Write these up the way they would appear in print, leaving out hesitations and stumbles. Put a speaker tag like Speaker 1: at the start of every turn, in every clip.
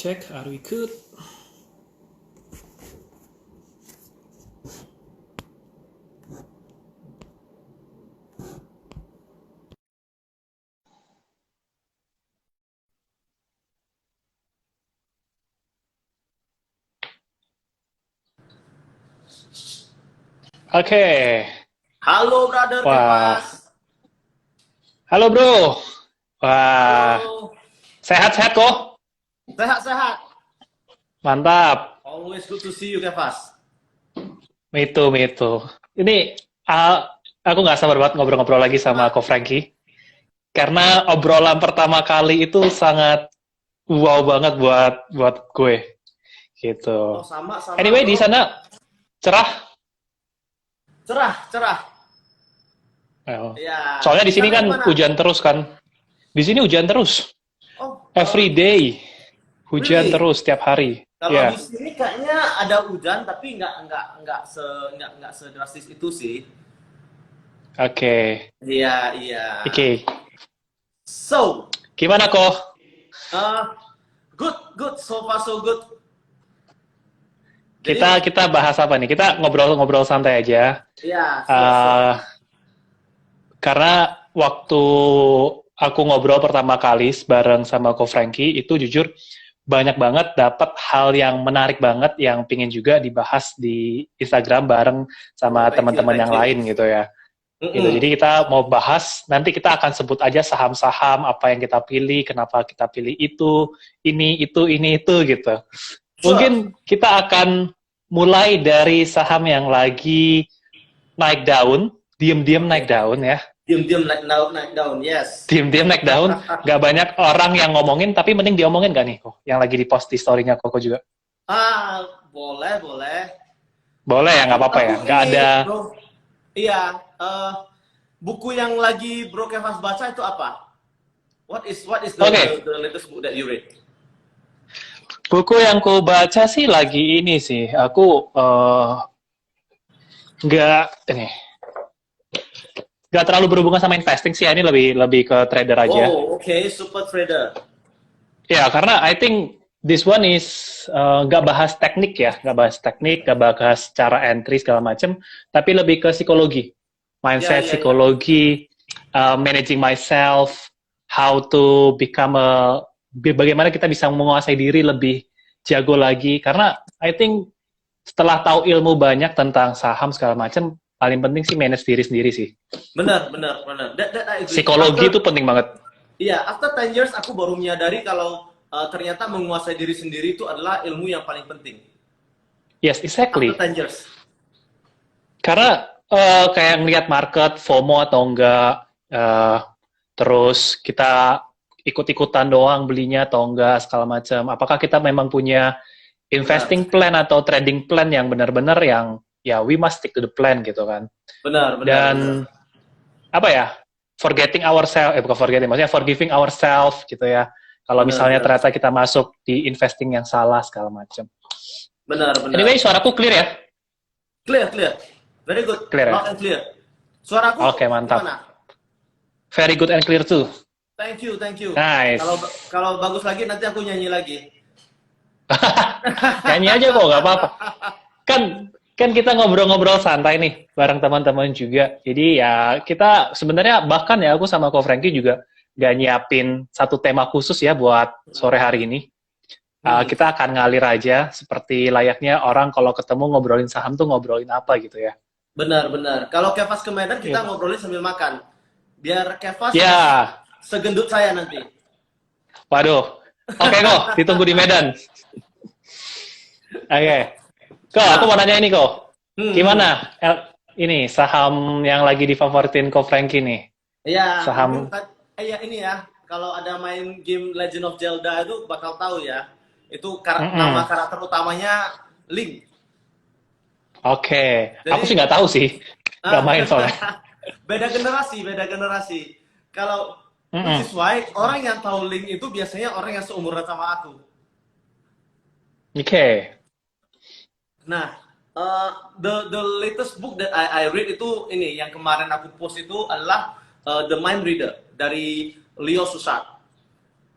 Speaker 1: Check, are we good? Oke.
Speaker 2: Halo brother
Speaker 1: Wah.
Speaker 2: Kevas.
Speaker 1: Halo bro. Wah.
Speaker 2: Halo.
Speaker 1: Sehat-sehat kok?
Speaker 2: Sehat-sehat.
Speaker 1: Mantap.
Speaker 2: Always good to see you Kevas.
Speaker 1: Me too. Ini aku nggak sabar banget ngobrol-ngobrol lagi sama Ko Frankie. Karena obrolan pertama kali itu sangat wow banget buat gue. Gitu.
Speaker 2: Oh sama-sama
Speaker 1: Anyway, di
Speaker 2: bro.
Speaker 1: sana cerah.
Speaker 2: Cerah, cerah.
Speaker 1: Oh.
Speaker 2: Ya,
Speaker 1: Soalnya
Speaker 2: di
Speaker 1: di sini
Speaker 2: sana
Speaker 1: kan
Speaker 2: gimana?
Speaker 1: hujan terus kan. Di sini hujan terus.
Speaker 2: Oh,
Speaker 1: Every day. Hujan
Speaker 2: really?
Speaker 1: terus setiap hari.
Speaker 2: Kalau di
Speaker 1: Ya.
Speaker 2: sini kayaknya ada hujan tapi nggak sedrastis itu sih.
Speaker 1: Oke.
Speaker 2: Iya, iya.
Speaker 1: Oke.
Speaker 2: So,
Speaker 1: Gimana kok?
Speaker 2: uh, good, good. So far so good.
Speaker 1: Kita
Speaker 2: Jadi,
Speaker 1: kita bahas apa nih? Kita ngobrol-ngobrol santai aja.
Speaker 2: ya, sure, sure.
Speaker 1: Uh, karena waktu aku ngobrol pertama kali bareng sama Ko Frankie itu jujur banyak banget dapat hal yang menarik banget yang pingin juga dibahas di Instagram bareng
Speaker 2: Oh,
Speaker 1: sama
Speaker 2: thank you,
Speaker 1: teman-teman
Speaker 2: thank
Speaker 1: yang
Speaker 2: you.
Speaker 1: lain gitu ya. Gitu.
Speaker 2: Mm-mm.
Speaker 1: Jadi kita mau bahas, nanti kita akan sebut aja saham-saham apa yang kita pilih, kenapa kita pilih itu, ini, itu gitu.
Speaker 2: Sure.
Speaker 1: Mungkin kita akan mulai dari saham yang lagi naik daun, diem-diem naik
Speaker 2: Oke.
Speaker 1: daun ya.
Speaker 2: Diam-diam naik down, yes.
Speaker 1: Diem-diem naik daun, gak banyak orang yang ngomongin, tapi mending diomongin gak nih kok? Yang lagi di post di story-nya Koko juga.
Speaker 2: Boleh, boleh.
Speaker 1: Boleh ya,
Speaker 2: Aku
Speaker 1: nggak apa-apa
Speaker 2: aku
Speaker 1: ya. Gak
Speaker 2: ini,
Speaker 1: ada,
Speaker 2: bro. Iya, buku yang lagi Bro Kevas baca itu apa? What is
Speaker 1: oke.
Speaker 2: the latest book that you read?
Speaker 1: Buku yang ku baca sih lagi ini sih, aku nggak, ini, nggak terlalu berhubungan sama investing sih, ini lebih lebih ke trader aja.
Speaker 2: Oh, okay, Super Trader.
Speaker 1: Ya, karena I think this one is nggak bahas teknik ya, nggak bahas teknik, nggak bahas cara entry segala macem, tapi lebih ke psikologi,
Speaker 2: Ya,
Speaker 1: mindset,
Speaker 2: ya, ya.
Speaker 1: psikologi, managing myself, how to become bagaimana kita bisa menguasai diri lebih jago lagi. Karena I think setelah tahu ilmu banyak tentang saham segala macem, paling penting sih manage diri sendiri sih.
Speaker 2: Benar, benar, benar. That I agree.
Speaker 1: Psikologi itu penting banget.
Speaker 2: After 10 years aku baru menyadari kalau ternyata menguasai diri sendiri itu adalah ilmu yang paling penting.
Speaker 1: Yes,
Speaker 2: After
Speaker 1: exactly.
Speaker 2: 10 years.
Speaker 1: Karena kayak ngeliat market FOMO atau enggak, terus kita ikut-ikutan doang belinya atau enggak segala macam. Apakah kita memang punya
Speaker 2: Benar.
Speaker 1: investing plan atau trading plan yang benar-benar yang ya we must stick to the plan gitu kan.
Speaker 2: Benar, benar, benar.
Speaker 1: Dan apa ya? Forgetting ourselves, bukan forgetting, maksudnya forgiving ourselves gitu ya. Kalau
Speaker 2: Benar,
Speaker 1: misalnya
Speaker 2: benar.
Speaker 1: ternyata kita masuk di investing yang salah segala macam.
Speaker 2: Benar,
Speaker 1: Anyway,
Speaker 2: benar.
Speaker 1: suaraku clear ya?
Speaker 2: Clear, clear. Very good.
Speaker 1: Clear ya?
Speaker 2: Loud and clear. Suaraku
Speaker 1: Oke, mantap.
Speaker 2: gimana?
Speaker 1: Very good and clear too.
Speaker 2: Thank you, thank you. Kalau
Speaker 1: Nice.
Speaker 2: kalau bagus lagi nanti aku nyanyi lagi.
Speaker 1: Nyanyi aja kok, nggak apa-apa. Kan kan kita ngobrol-ngobrol santai nih bareng teman-teman juga. Jadi ya kita sebenarnya bahkan ya aku sama Ko Frankie juga gak nyiapin satu tema khusus ya buat sore hari ini.
Speaker 2: Hmm.
Speaker 1: Kita akan ngalir aja seperti layaknya orang kalau ketemu ngobrolin saham tuh ngobrolin apa gitu ya.
Speaker 2: Benar, benar. Kalau Kevas ke Medan kita
Speaker 1: Gitu.
Speaker 2: ngobrolin sambil makan. Biar Kevas
Speaker 1: Ya,
Speaker 2: segendut saya nanti.
Speaker 1: waduh. Oke kok, ditunggu di Medan. Oke. Kok, aku mau
Speaker 2: Nah,
Speaker 1: nanya ini kok.
Speaker 2: hmm.
Speaker 1: Gimana ini saham yang lagi difavoritin Ko Frankie nih?
Speaker 2: Ya, mungkin
Speaker 1: Saham.
Speaker 2: ya ini ya. Kalau ada main game Legend of Zelda itu bakal tahu ya. Itu nama
Speaker 1: Mm-mm.
Speaker 2: karakter utamanya Link.
Speaker 1: Oke, aku sih
Speaker 2: Jadi
Speaker 1: nggak tahu sih, nggak
Speaker 2: ah,
Speaker 1: main soalnya.
Speaker 2: beda generasi, beda generasi. Kalau which
Speaker 1: Mm-mm.
Speaker 2: is why orang yang tahu Link itu biasanya orang yang seumuran sama aku.
Speaker 1: Oke,
Speaker 2: Nah, the latest book that I read itu ini yang kemarin aku post itu adalah The Mind Reader dari Leo Susak.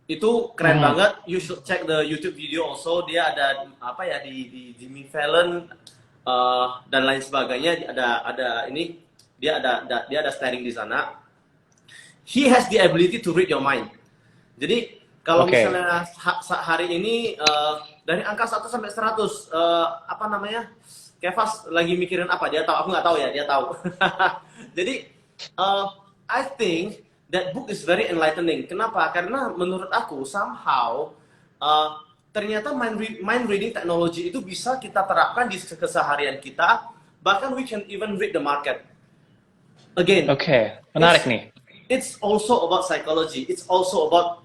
Speaker 2: Itu keren banget. You should check the YouTube video also. Dia ada apa ya di Jimmy Fallon dan lain sebagainya. Ada ini dia ada staring di sana. He has the ability to read your mind. Jadi kalau misalnya hari ini dari angka 1 sampai 100 apa namanya? Kevas lagi mikirin apa? Dia tahu, aku nggak tahu ya, dia tahu. Jadi I think that book is very enlightening. Kenapa? Karena menurut aku somehow ternyata mind reading technology itu bisa kita terapkan di keseharian kita. Bahkan we can even read the market. Again.
Speaker 1: Menarik nih.
Speaker 2: It's also about psychology. It's also about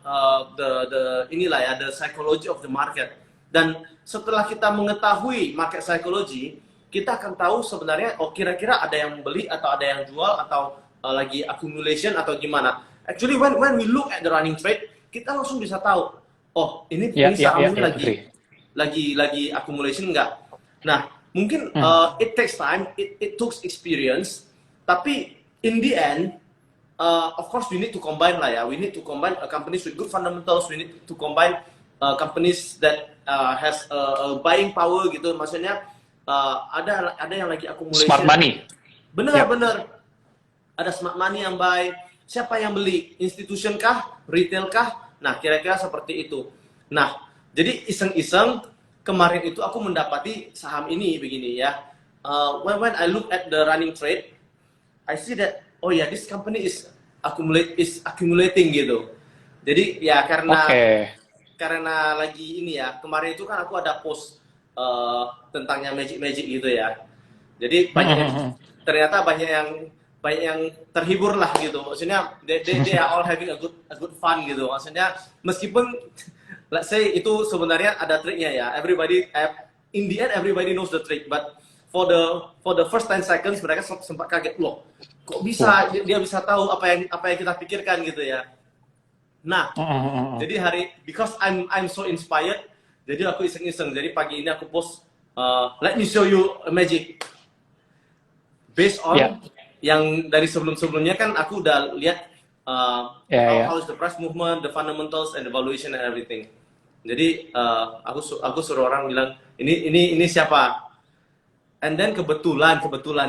Speaker 2: the psychology of the market. Dan setelah kita mengetahui market psychology, kita akan tahu sebenarnya kira-kira ada yang beli atau ada yang jual atau lagi accumulation atau gimana. Actually when we look at the running trade, kita langsung bisa tahu, oh ini sahamnya lagi accumulation enggak. Nah, mungkin it takes time, it took experience, tapi in the end of course, we need to combine lah ya. We need to combine companies with good fundamentals. We need to combine companies that has buying power gitu. Maksudnya ada yang lagi accumulation.
Speaker 1: Smart money.
Speaker 2: Bener. Ada smart money yang buy. Siapa yang beli? Institution kah? Retail kah? Nah, kira-kira seperti itu. Nah, jadi iseng-iseng kemarin itu aku mendapati saham ini begini ya. When I look at the running trade, I see that this company is accumulating gitu. Jadi ya karena lagi ini ya, kemarin itu kan aku ada post tentangnya magic gitu ya. Jadi ternyata banyak yang terhibur lah gitu. Maksudnya they are all having a good fun gitu. Maksudnya meskipun let's say itu sebenarnya ada triknya ya. Everybody in the end everybody knows the trick, but for the first 10 seconds mereka sempat kaget, loh kok bisa dia bisa tahu apa yang kita pikirkan gitu ya. Nah, jadi because I'm so inspired, jadi aku iseng-iseng. Jadi pagi ini aku post let me show you a magic based on yang dari sebelumnya kan aku udah lihat how is the price movement, the fundamentals and the valuation and everything. Jadi aku suruh orang bilang ini siapa. And then kebetulan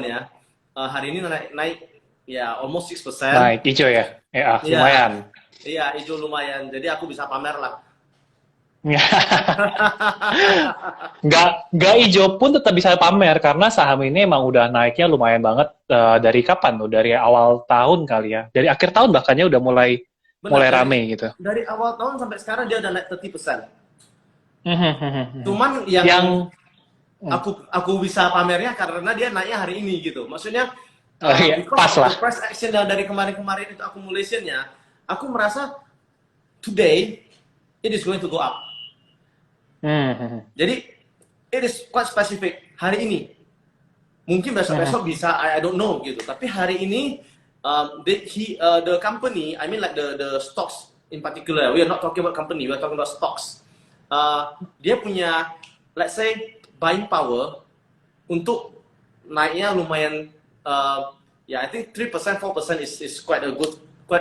Speaker 2: ya hari ini naik ya almost 6%.
Speaker 1: Naik hijau ya? Lumayan.
Speaker 2: Iya, hijau lumayan. Jadi aku bisa pamer lah.
Speaker 1: Nggak hijau pun tetap bisa pamer karena saham ini emang udah naiknya lumayan banget dari kapan tuh? Dari awal tahun kali ya? Dari akhir tahun bahkannya udah mulai rame gitu.
Speaker 2: Dari awal tahun sampai sekarang dia udah naik 30%. Cuman yang aku bisa pamernya karena dia naiknya hari ini gitu. Maksudnya
Speaker 1: pas lah.
Speaker 2: Price action dari kemarin itu accumulationnya, aku merasa today it is going to go up. Jadi it is quite specific hari ini. Mungkin besok bisa, I don't know gitu. Tapi hari ini the company, I mean like the stocks in particular. We are not talking about company, we are talking about stocks. Dia punya let's say buying power untuk naiknya lumayan I think 3% 4% is quite a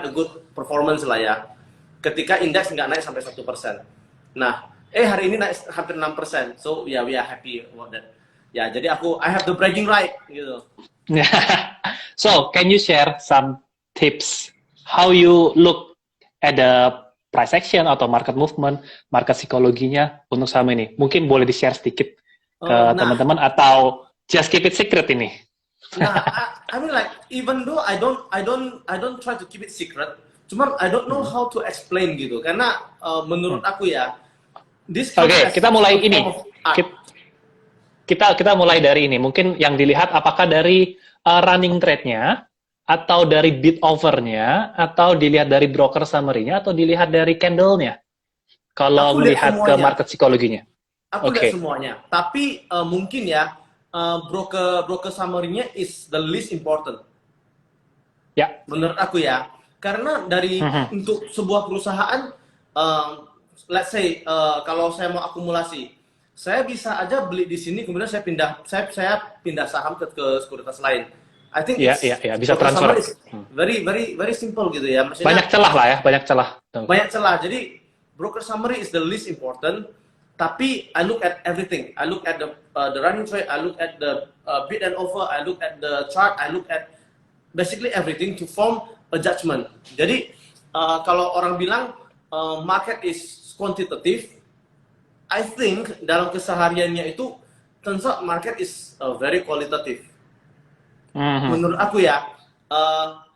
Speaker 2: good performance lah ya. Ketika indeks nggak naik sampai 1%. Nah, hari ini naik hampir 6%. So we are happy about that. Ya, jadi I have the bragging right gitu.
Speaker 1: So, can you share some tips how you look at the price action atau market movement, market psikologinya untuk saham ini? Mungkin boleh di-share sedikit ke teman-teman atau just keep it secret ini.
Speaker 2: Nah, I mean like even though I don't try to keep it secret, cuman I don't know how to explain gitu. Karena menurut aku ya,
Speaker 1: kita mulai ini. Kita mulai dari ini. Mungkin yang dilihat apakah dari running trade-nya atau dari bid over-nya atau dilihat dari broker summary-nya atau dilihat dari candle-nya. Kalau melihat ke market psikologinya.
Speaker 2: Aku lihat semuanya, tapi mungkin ya broker summary-nya is the least important.
Speaker 1: Ya.
Speaker 2: Menurut aku ya, karena dari untuk sebuah perusahaan, let's say kalau saya mau akumulasi, saya bisa aja beli di sini, kemudian saya pindah saham ke sekuritas lain. I think
Speaker 1: bisa transfer.
Speaker 2: Very simple gitu ya. Maksudnya,
Speaker 1: banyak celah lah ya, banyak celah.
Speaker 2: Banyak celah. Jadi broker summary is the least important. Tapi I look at everything. I look at the running trade. I look at the bid and offer. I look at the chart. I look at basically everything to form a judgment. Jadi kalau orang bilang market is quantitative, I think dalam kesehariannya itu turns out market is very qualitative. Menurut aku ya,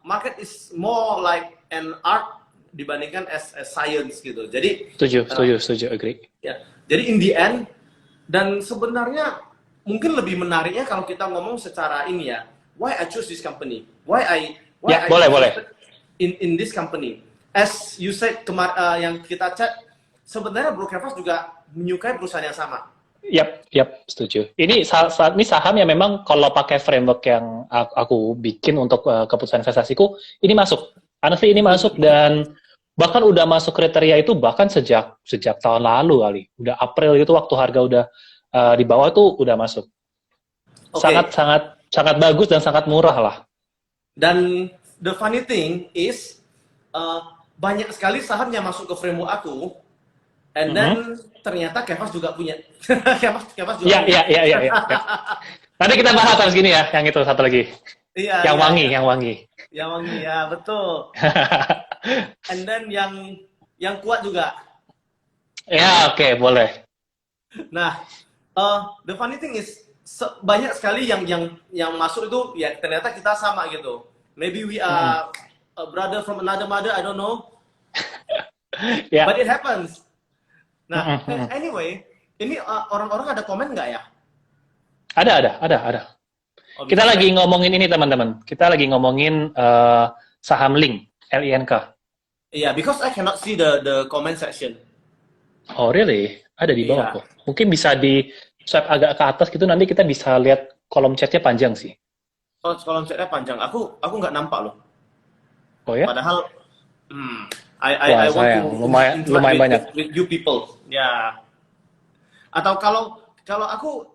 Speaker 2: market is more like an art dibandingkan as science gitu. Jadi
Speaker 1: setuju, agree.
Speaker 2: Ya, jadi in the end, dan sebenarnya mungkin lebih menariknya kalau kita ngomong secara ini ya, why I choose this company, why I
Speaker 1: boleh.
Speaker 2: In this company, as you said yang kita chat, sebenarnya Broker Fast juga menyukai perusahaan yang sama.
Speaker 1: Yap, setuju. Ini saham yang memang kalau pakai framework yang aku bikin untuk keputusan investasiku, ini masuk. Honestly, ini masuk dan bahkan udah masuk kriteria itu bahkan sejak tahun lalu kali. Udah April gitu waktu harga udah di bawah tuh udah masuk. Okay. Sangat bagus dan sangat murah lah. Dan
Speaker 2: the funny thing is banyak sekali saham yang masuk ke framework aku. And then ternyata Kevas juga punya. Kevas juga.
Speaker 1: Iya. Nanti kita bahas habis gini ya, yang itu satu lagi.
Speaker 2: Iya.
Speaker 1: Yang wangi.
Speaker 2: Yang wangi ya, betul. And then yang kuat juga.
Speaker 1: Ya, oke, boleh.
Speaker 2: Nah, the funny thing is banyak sekali yang masuk itu ya ternyata kita sama gitu. Maybe we are a brother from another mother, I don't know.
Speaker 1: Yeah.
Speaker 2: But it happens. Nah, anyway, ini orang-orang ada komen nggak ya?
Speaker 1: Ada.
Speaker 2: Oh,
Speaker 1: kita lagi ngomongin ini teman-teman. Kita lagi ngomongin saham Link, LINK.
Speaker 2: Iya, because I cannot see the comment section.
Speaker 1: Oh really? Ada di bawah kok. Mungkin bisa di swipe agak ke atas gitu, nanti kita bisa lihat kolom chatnya panjang sih.
Speaker 2: Oh, kolom chatnya panjang. Aku nggak nampak loh.
Speaker 1: Oh ya?
Speaker 2: Padahal, I want to
Speaker 1: lumayan banyak
Speaker 2: with you people. Ya. Atau kalau aku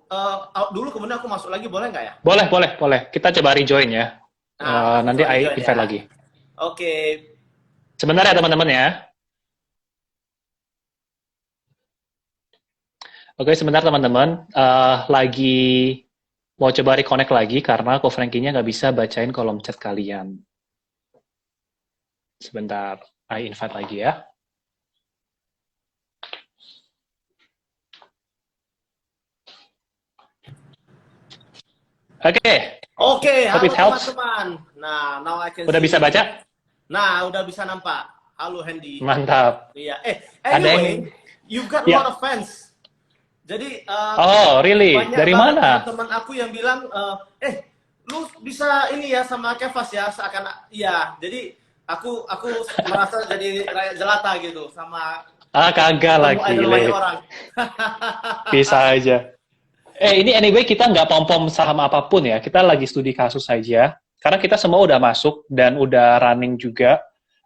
Speaker 2: dulu kemudian aku masuk lagi boleh nggak ya?
Speaker 1: Boleh. Kita coba rejoin ya. Nanti I invite lagi.
Speaker 2: Oke.
Speaker 1: Sebentar ya teman-teman ya. Oke, sebentar teman-teman. Lagi mau coba reconnect lagi karena Ko Frankie-nya nggak bisa bacain kolom chat kalian. Sebentar, I invite lagi ya. Oke,
Speaker 2: halo teman-teman. Nah, now I can
Speaker 1: udah bisa baca?
Speaker 2: Nah, udah bisa nampak. Halo Hendy.
Speaker 1: Mantap.
Speaker 2: Iya. Anyway, you've got a lot of fans. Jadi,
Speaker 1: oh, really? Dari mana?
Speaker 2: Teman aku yang bilang, lu bisa ini ya sama Kevas ya, seakan iya. Jadi aku merasa jadi rakyat jelata gitu sama.
Speaker 1: Kagak lagi.
Speaker 2: Orang.
Speaker 1: Bisa aja. Ini anyway kita nggak pom-pom saham apapun ya. Kita lagi studi kasus saja. Karena kita semua udah masuk dan udah running juga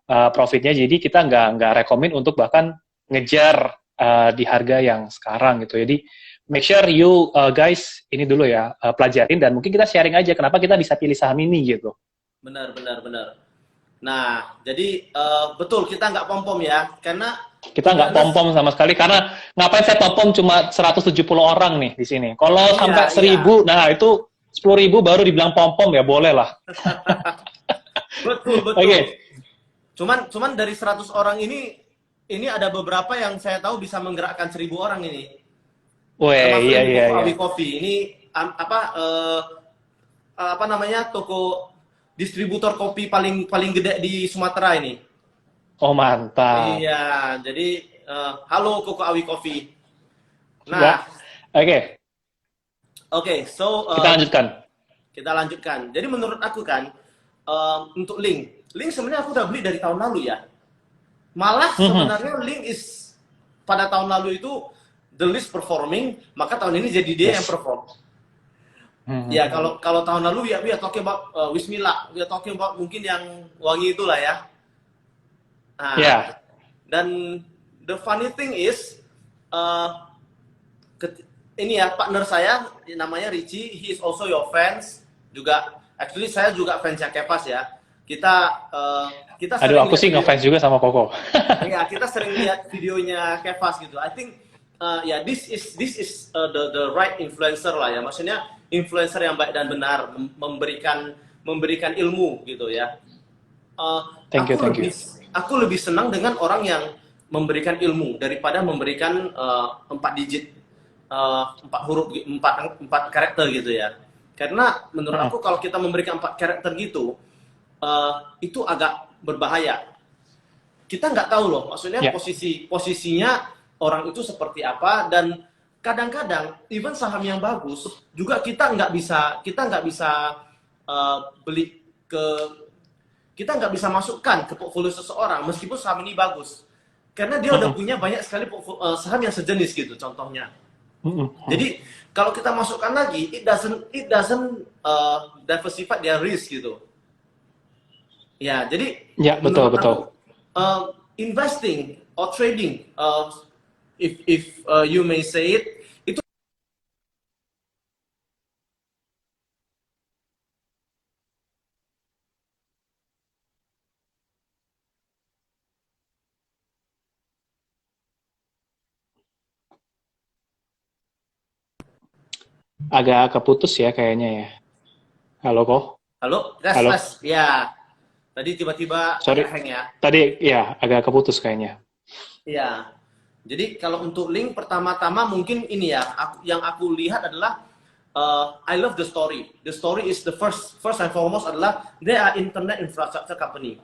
Speaker 1: profitnya. Jadi kita nggak rekomen untuk bahkan ngejar di harga yang sekarang gitu. Jadi make sure you guys ini dulu ya pelajarin dan mungkin kita sharing aja kenapa kita bisa pilih saham ini gitu.
Speaker 2: Benar. Nah, jadi betul kita nggak pom-pom ya, karena
Speaker 1: kita nggak pom-pom sama sekali karena ngapain saya pom-pom cuma 170 orang nih di sini. Kalau sampai 1000, nah itu 10.000 baru dibilang pom-pom ya boleh lah.
Speaker 2: Betul. Okay. Cuman dari 100 orang ini ada beberapa yang saya tahu bisa menggerakkan 1000 orang ini.
Speaker 1: Iya.
Speaker 2: Coffee ini apa namanya toko distributor kopi paling gede di Sumatera ini.
Speaker 1: Oh mantap.
Speaker 2: Iya, jadi halo Koko Awi Coffee. Nah, Oke, so kita lanjutkan. Jadi menurut aku kan untuk Link sebenarnya aku udah beli dari tahun lalu ya. Malah sebenarnya Link pada tahun lalu itu the least performing, maka tahun ini jadi dia yang perform. Ya kalau tahun lalu we are talking about Wismila, we are talking about mungkin yang wangi itulah ya. Nah, dan the funny thing is ini ya partner saya namanya Richie, he is also your fans juga. Actually saya juga fansnya Kevas ya. kita kita
Speaker 1: Aduh,
Speaker 2: sering
Speaker 1: aku
Speaker 2: lihat
Speaker 1: sih ngefans juga sama Koko.
Speaker 2: ya, kita sering lihat videonya Kevas gitu. I think ya this is the right influencer lah ya. Maksudnya influencer yang baik dan benar, memberikan ilmu gitu ya.
Speaker 1: Thank you, thank you.
Speaker 2: Aku lebih senang dengan orang yang memberikan ilmu daripada memberikan 4 digit, 4 huruf, 4 karakter gitu ya. Karena menurut aku kalau kita memberikan 4 karakter gitu, itu agak berbahaya. Kita nggak tahu loh, maksudnya posisinya orang itu seperti apa, dan kadang-kadang even saham yang bagus juga kita nggak bisa beli ke, kita nggak bisa masukkan ke portfolio seseorang meskipun saham ini bagus, karena dia udah punya banyak sekali saham yang sejenis gitu contohnya. Jadi kalau kita masukkan lagi, it doesn't diversify their risk gitu. Ya, jadi
Speaker 1: betul.
Speaker 2: Investing or trading, if you may say it, itu
Speaker 1: Agak keputus ya kayaknya ya. Halo kok?
Speaker 2: halo, tes, ya. Tadi tiba-tiba
Speaker 1: Sorry,
Speaker 2: agak hang ya.
Speaker 1: tadi ya agak keputus kayaknya.
Speaker 2: Ya, jadi kalau untuk link pertama-tama mungkin ini ya, yang aku lihat adalah I love the story. The story is the first and foremost adalah they are internet infrastructure company.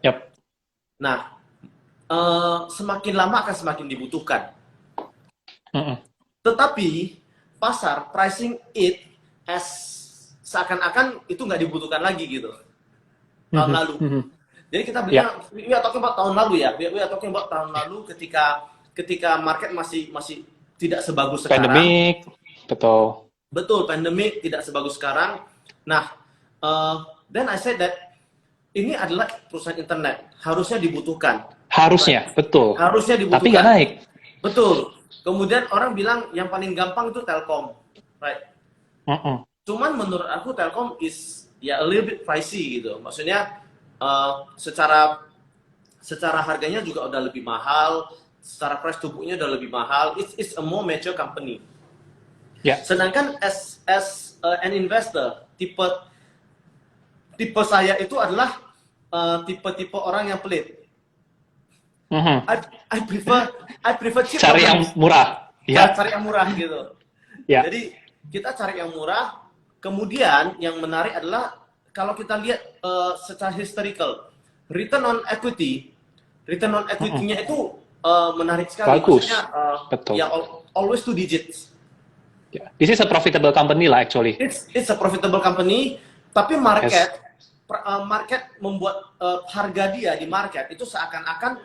Speaker 1: Yap.
Speaker 2: Nah, semakin lama akan semakin dibutuhkan. Tetapi pasar pricing it as seakan-akan itu nggak dibutuhkan lagi gitu tahun lalu. Jadi kita bilang we are talking about tahun lalu ya, we are talking about tahun lalu ketika market masih tidak sebagus sekarang.
Speaker 1: Pandemic, betul,
Speaker 2: pandemic tidak sebagus sekarang. Nah, then I said that ini adalah perusahaan internet, harusnya dibutuhkan.
Speaker 1: Harusnya, betul.
Speaker 2: Harusnya dibutuhkan.
Speaker 1: Tapi nggak naik.
Speaker 2: Betul. Kemudian orang bilang yang paling gampang itu Telkom, right? Cuman menurut aku Telkom is ya a little bit pricey gitu. Maksudnya secara harganya juga udah lebih mahal, secara price to book-nya udah lebih mahal. It's a more mature company. Sedangkan as an investor, tipe saya itu adalah tipe orang yang pelit. I prefer cheap.
Speaker 1: Cari yang murah.
Speaker 2: Cari yang murah gitu. Jadi kita cari yang murah. Kemudian yang menarik adalah kalau kita lihat secara historical, return on equity-nya itu menarik sekali.
Speaker 1: Bagus.
Speaker 2: Maksudnya,
Speaker 1: betul.
Speaker 2: Ya always 2 digits.
Speaker 1: This is a profitable company lah actually.
Speaker 2: It's a profitable company, tapi market membuat harga dia di market itu seakan-akan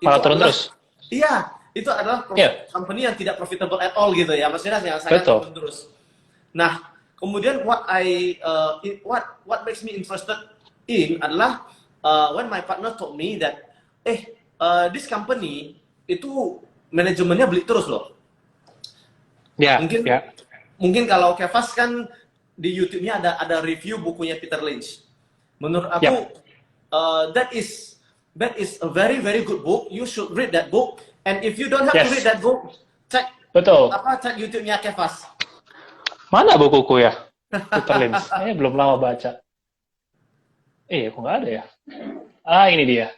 Speaker 1: malah turun terus.
Speaker 2: Iya, itu adalah company yang tidak profitable at all gitu ya. Maksudnya yang sangat turun terus. Nah, kemudian what makes me interested in adalah when my partner told me that this company itu manajemennya beli terus loh. Mungkin kalau Kevas kan di YouTube-nya ada review bukunya Peter Lynch. Menurut aku that is a very very good book. You should read that book. And if you don't have to read that book, cek YouTube-nya Kevas.
Speaker 1: Mana bukuku ya? Peter Lynch. Belum lama baca. Kok nggak ada ya? Ini dia.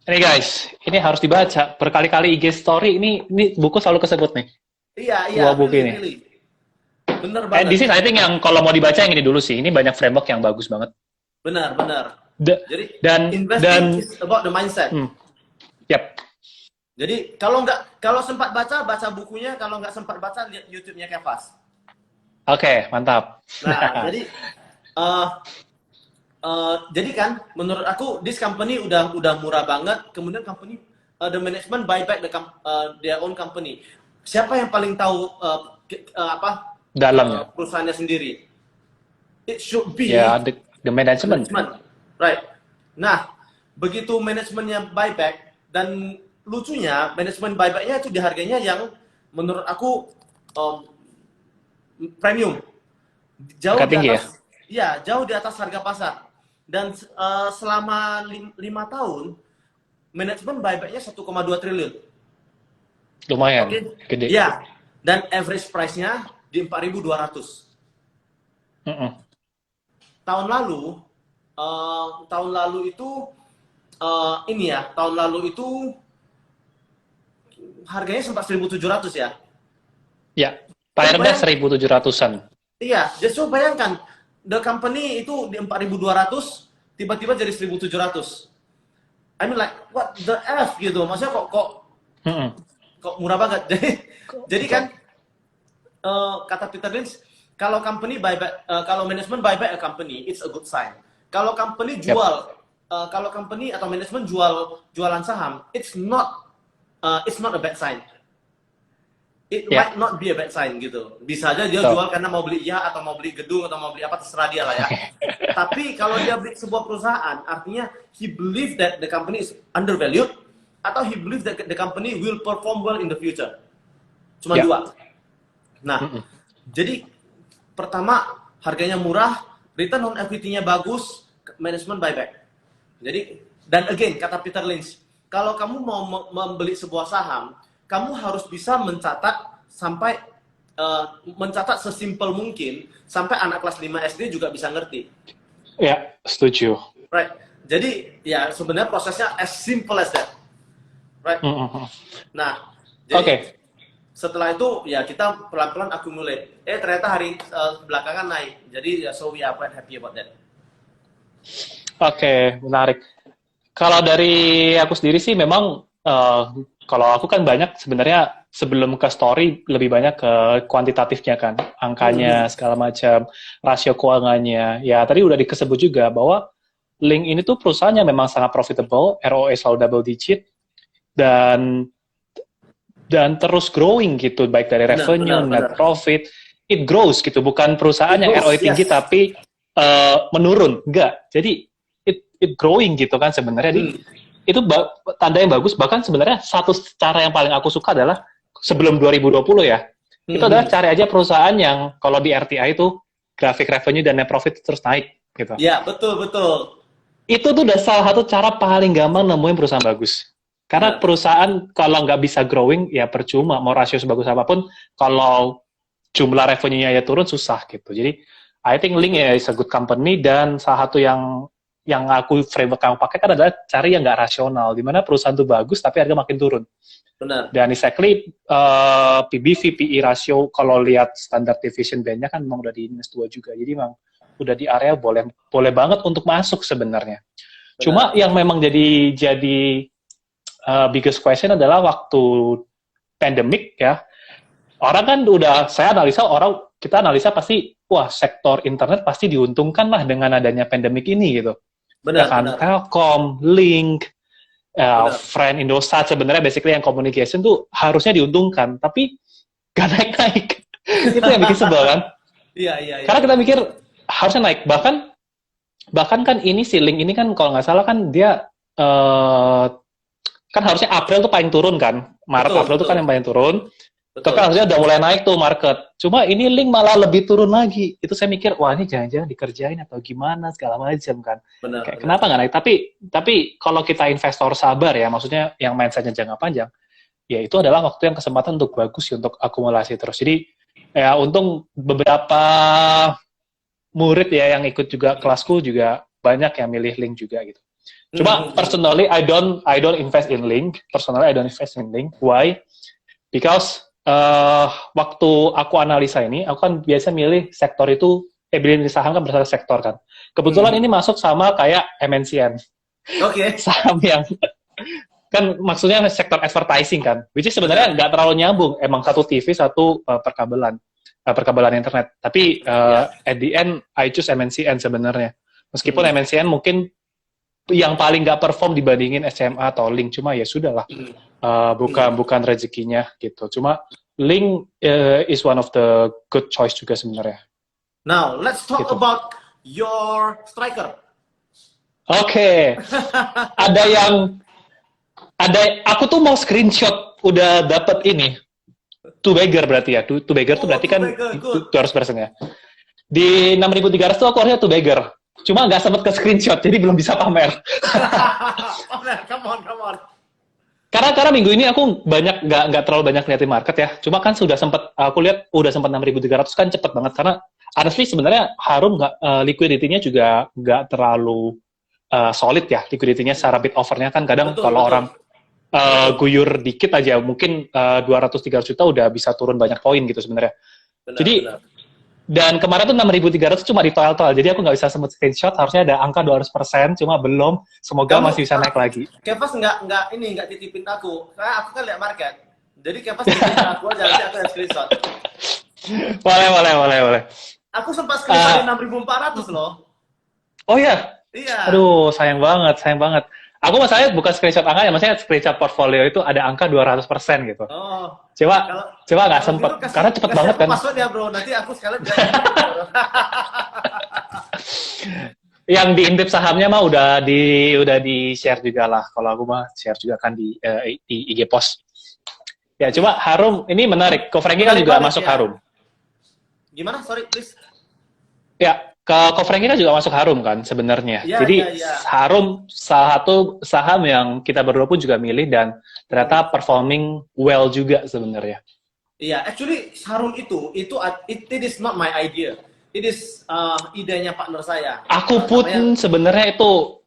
Speaker 1: Ini guys, ini harus dibaca. Berkali-kali IG story, ini buku selalu kesebut nih.
Speaker 2: Iya.
Speaker 1: Dua buku ini.
Speaker 2: Bener banget.
Speaker 1: This is I think yang kalau mau dibaca yang ini dulu sih. Ini banyak framework yang bagus banget.
Speaker 2: Benar. Jadi
Speaker 1: investing
Speaker 2: is about the mindset. Jadi kalau sempat baca bukunya, kalau nggak sempat baca lihat YouTube-nya Kevas.
Speaker 1: Oke, mantap.
Speaker 2: Nah, jadi kan menurut aku this company udah murah banget. Kemudian company the management buy back their own company. Siapa yang paling tahu
Speaker 1: dalamnya
Speaker 2: perusahaannya sendiri? It should be
Speaker 1: the management.
Speaker 2: Right. Nah, begitu manajemennya buyback, dan lucunya manajemen buybacknya itu di harganya yang menurut aku premium, jauh di atas. Ya, jauh di atas harga pasar. Dan selama 5 tahun, manajemen buyback-nya 1,2 triliun.
Speaker 1: Lumayan,
Speaker 2: Oke.
Speaker 1: gede.
Speaker 2: Ya, dan average price-nya di 4.200.
Speaker 1: Mm-mm.
Speaker 2: Tahun lalu, tahun lalu itu ini ya, tahun lalu itu harganya sempat 1.700 ya.
Speaker 1: Ya,
Speaker 2: Coba
Speaker 1: paling rendah
Speaker 2: bayangkan,
Speaker 1: 1.700-an.
Speaker 2: iya, just coba bayangkan, the company itu di 4.200, tiba-tiba jadi 1.700. I mean like, what the F gitu, maksudnya
Speaker 1: Mm-mm.
Speaker 2: kok murah banget. Jadi kan,
Speaker 1: Betul.
Speaker 2: kata Peter Lynch, kalau company buyback, kalau manajemen buyback a company, it's a good sign. Kalau company
Speaker 1: Yep.
Speaker 2: jual, kalau company atau manajemen jualan saham, it's not a bad sign. It
Speaker 1: Ya,
Speaker 2: might not be a bad sign gitu. Bisa aja dia
Speaker 1: betul.
Speaker 2: jual karena mau beli IHA atau mau beli gedung atau mau beli apa, terserah dia lah ya. Tapi kalau dia beli sebuah perusahaan, artinya he believe that the company is undervalued atau he believe that the company will perform well in the future. Cuma
Speaker 1: Ya.
Speaker 2: dua. Nah,
Speaker 1: Mm-mm.
Speaker 2: jadi pertama harganya murah, return on equity-nya bagus, manajemen buyback. Jadi, dan again kata Peter Lynch, kalau kamu mau membeli sebuah saham, kamu harus bisa mencatat sampai mencatat sesimpel mungkin sampai anak kelas 5 SD juga bisa ngerti.
Speaker 1: Ya, setuju.
Speaker 2: Right. Jadi ya sebenarnya prosesnya as simple as that. Right.
Speaker 1: Mm-mm.
Speaker 2: Nah,
Speaker 1: Oke.
Speaker 2: jadi setelah itu ya kita pelan-pelan accumulate. Ternyata hari belakangan naik. Jadi ya so we are quite happy about that.
Speaker 1: Oke, menarik. Kalau dari aku sendiri sih memang kalau aku kan banyak sebenarnya sebelum ke story lebih banyak ke kuantitatifnya kan, angkanya segala macam, rasio keuangannya. Ya tadi udah disebut juga bahwa Link ini tuh perusahaannya memang sangat profitable, ROE selalu double digit dan terus growing gitu, baik dari revenue, net profit, it grows gitu, bukan perusahaan yang ROE tinggi tapi menurun, enggak. Jadi it growing gitu kan sebenarnya. Itu tanda yang bagus. Bahkan sebenarnya satu cara yang paling aku suka adalah sebelum 2020 ya, itu adalah cari aja perusahaan yang kalau di RTI itu grafik revenue dan net profit terus naik gitu.
Speaker 2: Ya, betul.
Speaker 1: Itu tuh udah salah satu cara paling gampang nemuin perusahaan bagus. Karena perusahaan kalau nggak bisa growing ya percuma, mau rasio sebagus apapun kalau jumlah revenue-nya ya turun susah gitu. Jadi I think Link ya is a good company, dan salah satu yang aku framework yang pakai kan adalah cari yang nggak rasional, di mana perusahaan itu bagus tapi harga makin turun.
Speaker 2: Benar.
Speaker 1: Dan exactly PBV, PE ratio kalau lihat standar deviation band-nya kan memang udah di -2 juga. Jadi memang udah di area boleh banget untuk masuk sebenarnya. Benar. Cuma yang memang jadi biggest question adalah waktu pandemic ya. Orang kan kita analisa pasti, wah sektor internet pasti diuntungkan lah dengan adanya pandemic ini gitu.
Speaker 2: Benar.
Speaker 1: Telkom, Link, Friend, Indosat sebenarnya basically yang communication tuh harusnya diuntungkan, tapi gak naik-naik. Itu yang bikin sebel kan?
Speaker 2: Iya.
Speaker 1: Karena kita mikir harusnya naik. Bahkan kan ini si Link ini kan kalau nggak salah kan dia kan harusnya April tuh paling turun kan. April tuh kan yang paling turun. Itu kan harusnya udah mulai naik tuh market. Cuma ini Link malah lebih turun lagi. Itu saya mikir, wah ini jangan-jangan dikerjain atau gimana segala macam kan. Kayak kenapa nggak naik? Tapi kalau kita investor sabar ya, maksudnya yang mindsetnya jangka panjang, ya itu adalah waktu yang kesempatan untuk bagus ya, untuk akumulasi terus. Jadi ya untung beberapa murid ya yang ikut juga kelasku juga banyak yang milih Link juga gitu. Cuma personally I don't invest in Link. Why? Because waktu aku analisa ini, aku kan biasa milih sektor itu, beli saham kan berdasarkan sektor kan. Kebetulan ini masuk sama kayak MNCN.
Speaker 2: Oke.
Speaker 1: Saham yang kan maksudnya sektor advertising kan, which is sebenarnya nggak terlalu nyambung. Emang satu TV, satu perkabelan internet. Tapi at the end I choose MNCN sebenarnya. Meskipun MNCN mungkin yang paling nggak perform dibandingin SMA atau Link, cuma ya sudahlah. Bukan rezekinya gitu. Cuma Link is one of the good choice juga sebenarnya.
Speaker 2: Now let's talk about your striker.
Speaker 1: Oke. Aku tuh mau screenshot udah dapat ini. Two bagger berarti ya. Two bagger tuh berarti kan 200% ya. Di 6.300 tuh aku harusnya tuh beggar. Cuma nggak sempet ke screenshot, jadi belum bisa pamer.
Speaker 2: Come on, come on.
Speaker 1: Karena minggu ini aku nggak terlalu banyak lihat di market ya. Cuma kan sudah sempet, aku lihat udah sempet 6.300 kan cepet banget. Karena honestly sebenarnya Harum liquidity-nya juga nggak terlalu solid ya. Liquidity-nya secara bid offer-nya kan kadang
Speaker 2: Betul,
Speaker 1: kalau
Speaker 2: betul.
Speaker 1: orang guyur dikit aja, mungkin 200-300 juta udah bisa turun banyak poin gitu sebenarnya.
Speaker 2: Benar,
Speaker 1: Jadi
Speaker 2: benar.
Speaker 1: dan kemarin tuh 6.300 cuma di total, jadi aku nggak bisa sempet screenshot, harusnya ada angka 200%, cuma belum, semoga masih bisa naik lagi.
Speaker 2: Kevas nggak titipin aku, karena aku kan lihat market. Jadi Kevas titipin aku aja, nanti aku yang screenshot.
Speaker 1: Boleh.
Speaker 2: Aku sempat screenshot di 6.400 loh.
Speaker 1: Oh ya,
Speaker 2: Iya.
Speaker 1: aduh sayang banget. Aku masalahnya bukan screenshot angka ya, maksudnya screenshot portfolio itu ada angka 200% gitu.
Speaker 2: Oh.
Speaker 1: Coba nggak sempet,
Speaker 2: gitu,
Speaker 1: karena cepet banget
Speaker 2: aku
Speaker 1: kan.
Speaker 2: password ya bro, nanti aku sekalian bisa.
Speaker 1: Yang diintip sahamnya mah udah di share juga lah. Kalau aku mah share juga kan di IG post. Ya, coba Harum ini menarik. Ko Franky kan
Speaker 2: Menarik
Speaker 1: juga
Speaker 2: banget,
Speaker 1: masuk
Speaker 2: ya.
Speaker 1: Harum.
Speaker 2: Gimana? Sorry, please.
Speaker 1: Ya, Ko Franky kan juga masuk Harum kan sebenarnya.
Speaker 2: Ya,
Speaker 1: Jadi
Speaker 2: ya.
Speaker 1: Harum salah satu saham yang kita berdua pun juga milih dan ternyata performing well juga sebenarnya.
Speaker 2: Iya, actually Harum itu it is not my idea. It is idenya partner saya.
Speaker 1: Aku pun sebenarnya itu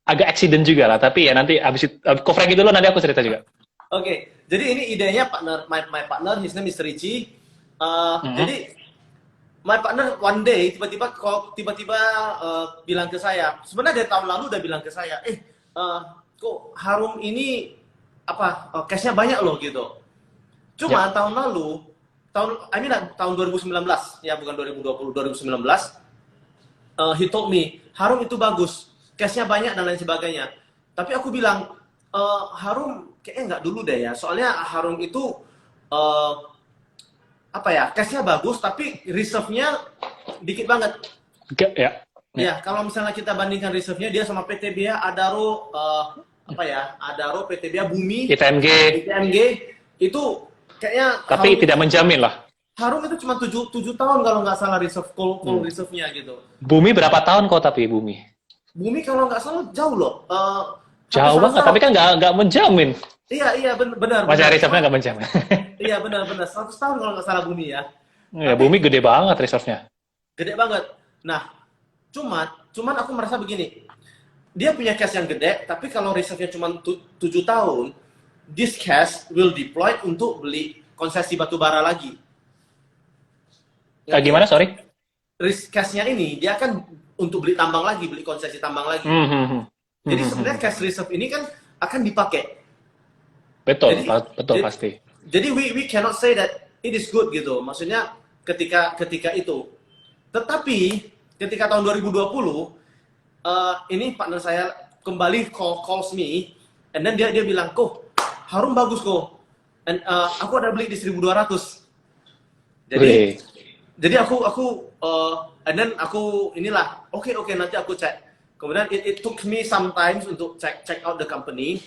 Speaker 1: agak accident juga lah, tapi ya nanti abis itu Ko Franky dulu, nanti aku cerita juga.
Speaker 2: Oke, jadi ini idenya partner my partner, his name is Richie. Jadi my partner one day tiba-tiba bilang ke saya, sebenarnya dari tahun lalu udah bilang ke saya, kok Harum ini cashnya banyak loh gitu. Cuma tahun lalu, tahun 2019 ya, bukan 2020, 2019, he told me Harum itu bagus, cashnya banyak dan lain sebagainya. Tapi aku bilang, Harum kayaknya nggak dulu deh ya, soalnya Harum itu cashnya bagus tapi reserve-nya dikit banget. Ya, kalau misalnya kita bandingkan reserve-nya dia sama PTBA, Adaro, Adaro, PTBA, Bumi,
Speaker 1: ITMG
Speaker 2: itu kayaknya.
Speaker 1: Tapi tidak menjamin lah.
Speaker 2: Harum itu cuma 7 tahun kalau nggak salah reserve call reserve-nya gitu.
Speaker 1: Bumi berapa tahun kok tapi Bumi?
Speaker 2: Bumi kalau nggak salah jauh loh.
Speaker 1: Jauh banget, tapi kan nggak menjamin.
Speaker 2: Iya benar.
Speaker 1: Masih reserve-nya nggak menjamin.
Speaker 2: Iya benar 100 tahun kalau nggak salah Bumi ya.
Speaker 1: Ya, Bumi gede banget reserve-nya.
Speaker 2: Gede banget. Nah, cuman aku merasa begini. Dia punya cash yang gede, tapi kalau reserve-nya cuma 7 tahun, this cash will deploy untuk beli konsesi batubara lagi.
Speaker 1: Gimana, sorry?
Speaker 2: Cash-nya ini dia akan untuk beli tambang lagi, beli konsesi tambang lagi. Jadi sebenarnya cash reserve ini kan akan dipakai.
Speaker 1: Betul pasti.
Speaker 2: Jadi we cannot say that it is good gitu. Maksudnya ketika itu. Tetapi ketika tahun 2020 ini partner saya kembali calls me, and then dia bilang, "Kok Harum bagus kok." And aku ada beli di 1.200. Jadi aku and then aku inilah, oke nanti aku cek. Kemudian it took me sometimes untuk check out the company.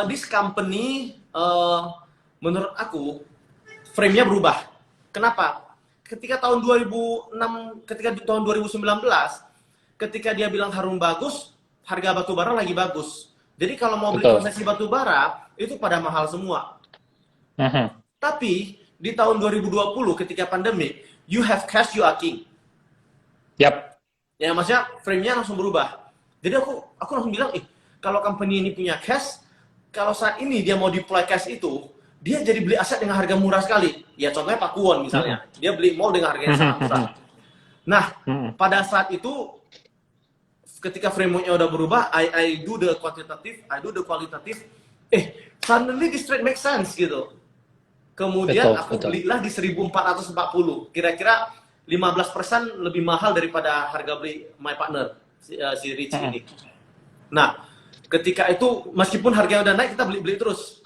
Speaker 2: This company menurut aku frame-nya berubah. Kenapa? Ketika tahun 2019, ketika dia bilang Harum bagus, harga batubara lagi bagus. Jadi kalau mau beli konsesi batubara itu pada mahal semua. Tapi di tahun 2020 ketika pandemi, you have cash, you are king.
Speaker 1: Yap.
Speaker 2: Ya maksudnya frame-nya langsung berubah. Jadi aku langsung bilang, kalau company ini punya cash, kalau saat ini dia mau deploy cash itu, dia jadi beli aset dengan harga murah sekali. Ya contohnya Pakuwon misalnya, dia beli mall dengan harga yang sangat murah. Nah, pada saat itu ketika framework-nya udah berubah, I do the quantitative, I do the qualitative, suddenly this trade make sense gitu. Kemudian aku belilah di 1.440, kira-kira 15% lebih mahal daripada harga beli my partner, si Richie ini. Nah, ketika itu meskipun harganya udah naik, kita beli terus.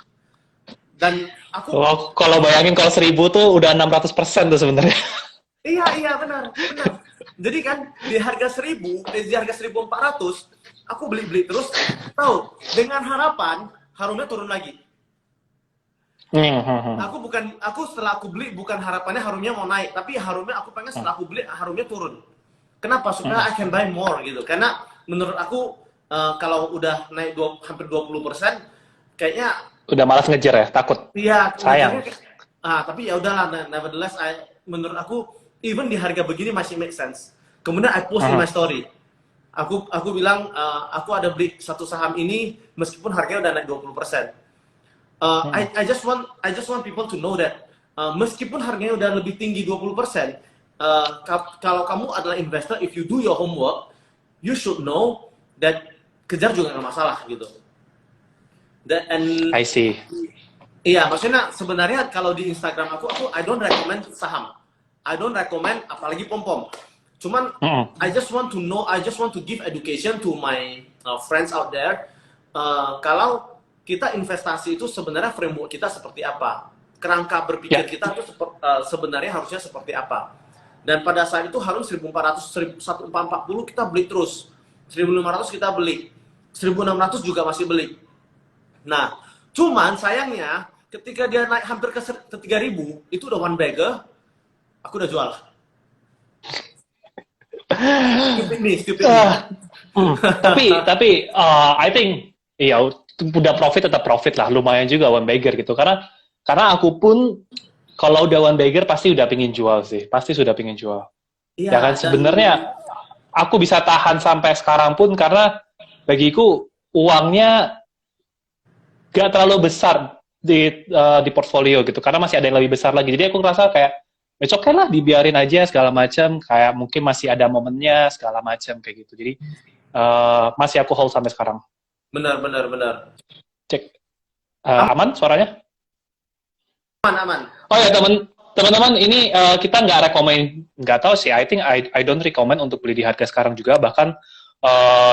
Speaker 2: Dan aku
Speaker 1: kalau bayangin kalau 1.000 tuh udah 600% tuh sebenarnya.
Speaker 2: Iya benar. Jadi kan di harga 1.000, di harga 1.400, aku beli terus. Tahu, dengan harapan Harumnya turun lagi. Aku setelah aku beli bukan harapannya harumnya mau naik, tapi harumnya aku pengen setelah aku beli harumnya turun. Kenapa? Supaya I can buy more gitu. Karena menurut aku kalau udah naik hampir 20%, kayaknya
Speaker 1: Udah malas ngejar ya, takut.
Speaker 2: iya,
Speaker 1: Sayang.
Speaker 2: tapi ya udahlah, nevertheless menurut aku even di harga begini masih make sense. Kemudian I post in my story. Aku bilang aku ada beli satu saham ini meskipun harganya udah naik 20%. I just want people to know that meskipun harganya udah lebih tinggi 20%, kalau kamu adalah investor, if you do your homework, you should know that kejar juga nggak masalah gitu.
Speaker 1: I see.
Speaker 2: Iya, maksudnya sebenarnya kalau di Instagram aku I don't recommend saham. I don't recommend apalagi pom-pom. Cuman I just want to know, I just want to give education to my friends out there. Kalau kita investasi itu sebenarnya framework kita seperti apa? Kerangka berpikir kita itu sebenarnya harusnya seperti apa? Dan pada saat itu harum 1400, 1440 kita beli terus. 1500 kita beli. 1600 juga masih beli. Nah, cuman sayangnya ketika dia naik hampir ke 3000, itu udah one bagger, aku udah jual. Stupid nih.
Speaker 1: Tapi I think iya udah profit tetap profit lah, lumayan juga one bagger gitu. Karena aku pun kalau udah one bagger pasti udah pingin jual sih, pasti sudah pingin jual. Ya kan sebenarnya aku bisa tahan sampai sekarang pun karena bagiku uangnya gak terlalu besar di portfolio gitu, karena masih ada yang lebih besar lagi. Jadi aku ngerasa kayak it's okay lah, dibiarin aja segala macam, kayak mungkin masih ada momennya segala macam kayak gitu. Jadi masih aku hold sampai sekarang.
Speaker 2: Benar.
Speaker 1: Cek aman suaranya?
Speaker 2: Aman.
Speaker 1: Oh ya teman-teman ini kita nggak tahu sih. I think I don't recommend untuk beli di harga sekarang juga. Bahkan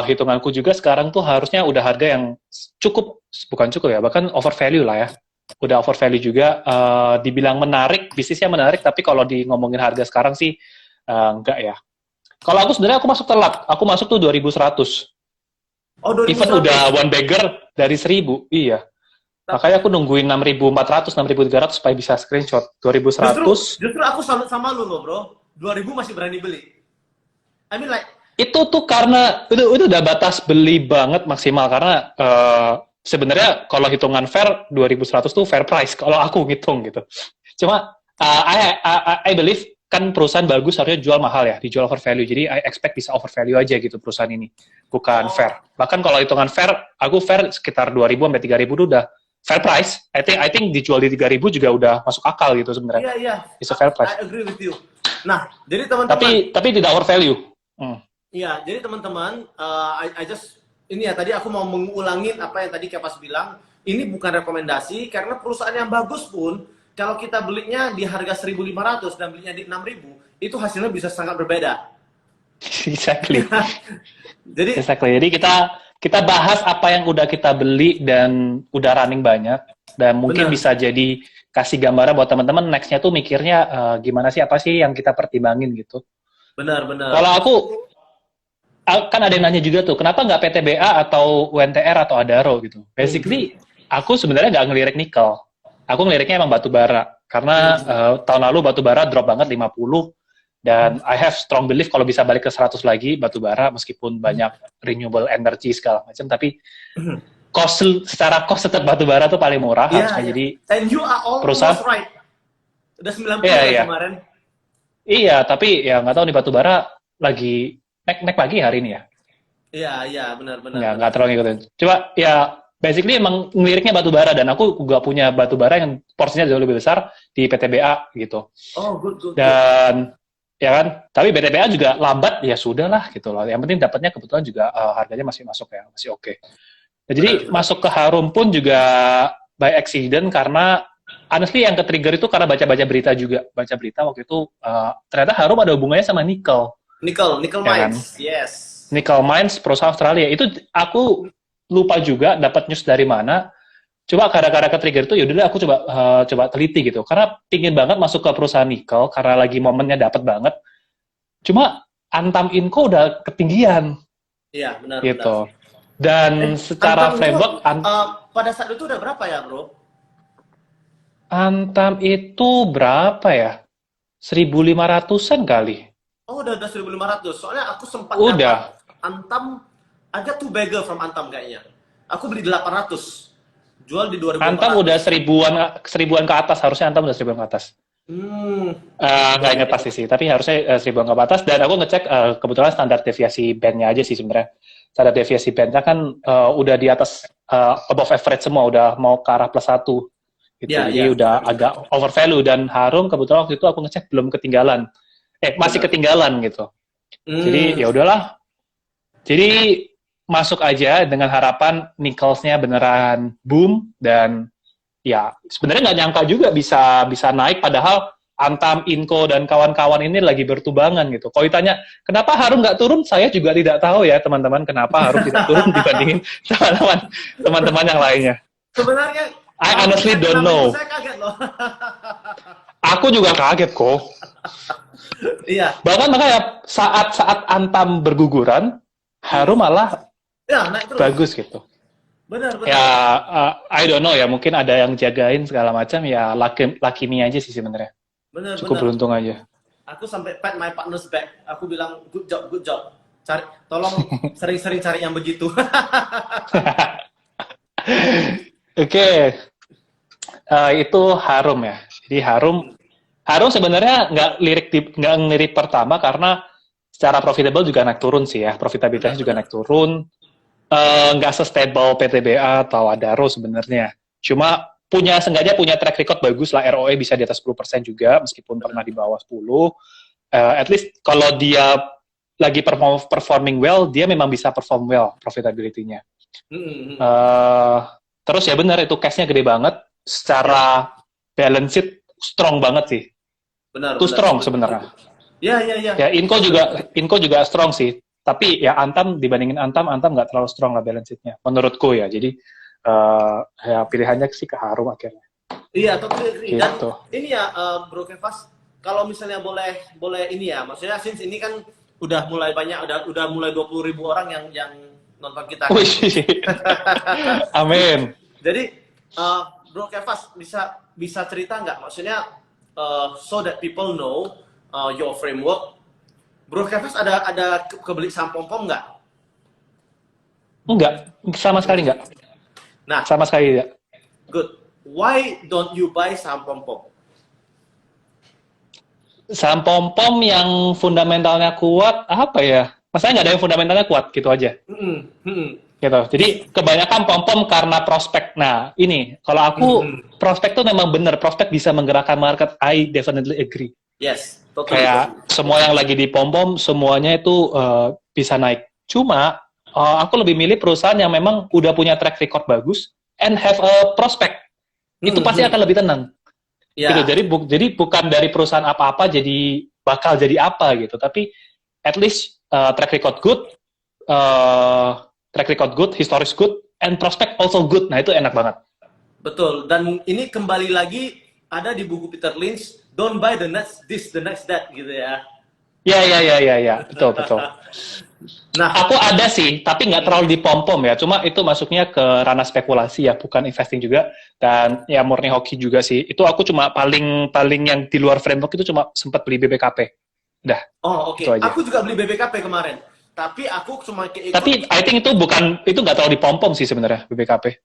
Speaker 1: hitunganku juga sekarang tuh harusnya udah harga yang bukan cukup ya, bahkan over value lah ya. Udah over value juga. Dibilang menarik, bisnisnya menarik, tapi kalau di ngomongin harga sekarang sih enggak ya. Kalau aku sebenarnya aku masuk telat. Aku masuk tuh 2100.
Speaker 2: Oh, 2100.
Speaker 1: Even udah one bagger dari 1000. Iya. Makanya aku nungguin 6400, 6300 supaya bisa screenshot. 2100.
Speaker 2: Justru aku sama lu loh, bro. 2000 masih berani beli. I mean like
Speaker 1: itu tuh karena itu udah batas beli banget maksimal, karena sebenarnya kalau hitungan fair 2100 tuh fair price kalau aku ngitung gitu. Cuma I believe kan perusahaan bagus harusnya jual mahal ya, dijual over value. Jadi I expect bisa over value aja gitu perusahaan ini, bukan fair. Bahkan kalau hitungan fair, aku fair sekitar 2000 sampai 3000 itu udah fair price. I think dijual di 3000 juga udah masuk akal gitu sebenarnya.
Speaker 2: Iya.
Speaker 1: It's a fair price.
Speaker 2: I agree with you. Nah, jadi teman-teman.
Speaker 1: Tapi tidak over value.
Speaker 2: Iya, jadi teman-teman, ini ya tadi aku mau mengulangin apa yang tadi Kepas bilang. Ini bukan rekomendasi karena perusahaan yang bagus pun kalau kita belinya di harga 1.500 dan belinya di 6.000, itu hasilnya bisa sangat berbeda.
Speaker 1: Exactly. Jadi kita bahas apa yang udah kita beli dan udah running banyak, dan mungkin bisa jadi kasih gambaran buat teman-teman nextnya tuh mikirnya gimana sih, apa sih yang kita pertimbangin gitu.
Speaker 2: Benar.
Speaker 1: Kalau aku kan ada yang nanya juga tuh, kenapa nggak PTBA atau UNTR atau Adaro gitu. Basically, aku sebenarnya nggak ngelirik nikel. Aku ngeliriknya emang batu bara. Karena tahun lalu batu bara drop banget 50, dan I have strong belief kalau bisa balik ke 100 lagi batu bara, meskipun banyak renewable energy segala macam, tapi secara cost tetap batu bara tuh paling murah harusnya. Jadi
Speaker 2: and you are almost right. Udah 90 kemarin.
Speaker 1: Iya, tapi ya nggak tahu nih batu bara lagi naik lagi hari ini ya.
Speaker 2: Iya, benar.
Speaker 1: Nggak terlalu ngikutin. Coba ya, basically emang ngeliriknya batu bara, dan aku juga punya batu bara yang porsinya jauh lebih besar di PTBA gitu.
Speaker 2: Oh, good.
Speaker 1: Dan ya kan, tapi PTBA juga lambat, ya sudah lah gitu loh. Yang penting dapatnya kebetulan juga harganya masih masuk ya, masih oke. Nah, jadi masuk ke Harum pun juga by accident, karena honestly yang ke-trigger itu karena baca berita waktu itu ternyata Harum ada hubungannya sama nikel
Speaker 2: ya mines, kan? Yes.
Speaker 1: Nickel Mines, perusahaan Australia. Itu aku lupa juga dapat news dari mana. Coba gara-gara ke-trigger itu, yaudah aku coba teliti gitu. Karena pingin banget masuk ke perusahaan nikel, karena lagi momennya dapat banget. Cuma Antam Inco udah ketinggian.
Speaker 2: Iya, benar.
Speaker 1: Gitu. Dan secara framework...
Speaker 2: pada saat itu udah berapa ya, bro?
Speaker 1: Antam itu berapa ya? 1.500-an kali.
Speaker 2: Oh, udah 1.500. Soalnya aku sempat
Speaker 1: Udah.
Speaker 2: dapat Antam, ada two bagel from Antam kayaknya. Aku beli 800. Jual di
Speaker 1: Antam udah
Speaker 2: 2.400.
Speaker 1: seribuan ke atas, harusnya Antam udah seribuan ke atas.
Speaker 2: Hmm.
Speaker 1: Nggak inget pasti sih, tapi harusnya seribuan ke atas. Dan aku ngecek kebetulan standar deviasi bandnya aja sih sebenarnya. Standar deviasi bandnya kan udah di atas above average semua, udah mau ke arah +1 gitu.
Speaker 2: Ya,
Speaker 1: Jadi
Speaker 2: ya.
Speaker 1: udah agak overvalue dan Harum kebetulan waktu itu aku ngecek belum ketinggalan. Masih
Speaker 2: Benar.
Speaker 1: ketinggalan gitu. Jadi
Speaker 2: Hmm.
Speaker 1: ya udahlah. Jadi masuk aja dengan harapan Nicholsnya beneran boom dan ya sebenarnya nggak nyangka juga bisa naik padahal Antam, Inco dan kawan-kawan ini lagi bertubangan gitu. Kalau ditanya kenapa Harum nggak turun, saya juga tidak tahu ya teman-teman kenapa Harum tidak turun dibandingin teman-teman yang lainnya.
Speaker 2: Sebenarnya
Speaker 1: I
Speaker 2: kamu
Speaker 1: honestly
Speaker 2: cek
Speaker 1: don't
Speaker 2: nama itu
Speaker 1: know.
Speaker 2: saya kaget loh.
Speaker 1: Aku juga kaget kok.
Speaker 2: Iya.
Speaker 1: Bahkan makanya saat Antam berguguran, Harum malah
Speaker 2: Ya, naik terus.
Speaker 1: bagus gitu.
Speaker 2: Benar, benar.
Speaker 1: Ya, I don't know ya, mungkin ada yang jagain segala macam ya, lucky me aja sih sebenarnya.
Speaker 2: Benar,
Speaker 1: Cukup
Speaker 2: benar.
Speaker 1: beruntung aja.
Speaker 2: Aku sampai pat my partner's back. Aku bilang good job, good job. Tolong sering-sering cari yang begitu.
Speaker 1: Oke, itu Harum ya. Jadi Harum sebenarnya nggak ngelirik pertama karena secara profitable juga naik turun sih ya. Profitabilitasnya juga naik turun. Nggak se-stable PTBA atau Adaro sebenarnya. Cuma seenggaknya punya track record bagus lah, ROE bisa di atas 10% juga, meskipun pernah di bawah 10. At least kalau dia lagi performing well, dia memang bisa perform well profitability-nya. Terus ya benar, itu cash-nya gede banget, secara balance sheet strong banget sih.
Speaker 2: Benar,
Speaker 1: Itu
Speaker 2: benar.
Speaker 1: strong sebenarnya.
Speaker 2: Ya, ya, ya.
Speaker 1: Ya, Inco juga strong sih. Tapi ya Antam dibandingin Antam nggak terlalu strong lah balance sheet-nya menurutku ya. Jadi ya pilihannya sih ke Harum akhirnya.
Speaker 2: Iya, totally agree.
Speaker 1: Gitu.
Speaker 2: Dan ini ya Bro Kevas, kalau misalnya boleh ini ya, maksudnya since ini kan udah mulai banyak, udah mulai 20.000 orang yang nonton kita.
Speaker 1: Wih, amin.
Speaker 2: Jadi Bro Kevas bisa cerita nggak? Maksudnya so that people know your framework. Bro Kevas ada kebeli saham pom-pom nggak?
Speaker 1: Enggak, sama sekali enggak.
Speaker 2: Nah,
Speaker 1: sama sekali tidak.
Speaker 2: Good. Why don't you buy saham pom-pom?
Speaker 1: Saham pom-pom yang fundamentalnya kuat, apa ya? Masalahnya nggak ada yang fundamentalnya kuat, gitu aja. Gitu. Jadi kebanyakan pom-pom karena prospek. Nah, ini kalau aku prospek tuh memang benar, prospek bisa menggerakkan market. I definitely agree.
Speaker 2: Yes, totally.
Speaker 1: Kayak semua yang lagi di pom-pom semuanya itu bisa naik. Cuma aku lebih milih perusahaan yang memang udah punya track record bagus and have a prospect. Itu pasti akan lebih tenang.
Speaker 2: Yeah.
Speaker 1: Gitu. Jadi bukan dari perusahaan apa-apa jadi bakal jadi apa gitu, tapi at least track record good, historis good, and prospect also good. Nah, itu enak banget.
Speaker 2: Betul. Dan ini kembali lagi ada di buku Peter Lynch, don't buy the next this, the next that, gitu ya.
Speaker 1: Ya. Betul. Nah, aku ada sih, tapi nggak terlalu di pom-pom ya. Cuma itu masuknya ke ranah spekulasi ya, bukan investing juga. Dan ya murni hoki juga sih. Itu aku cuma paling yang di luar framework itu cuma sempat beli BBKP. Dah.
Speaker 2: Oh, oke. Okay. Aku juga beli BBKP kemarin. Tapi aku cuma
Speaker 1: Tapi I think itu nggak terlalu di pom-pom sih sebenarnya BBKP.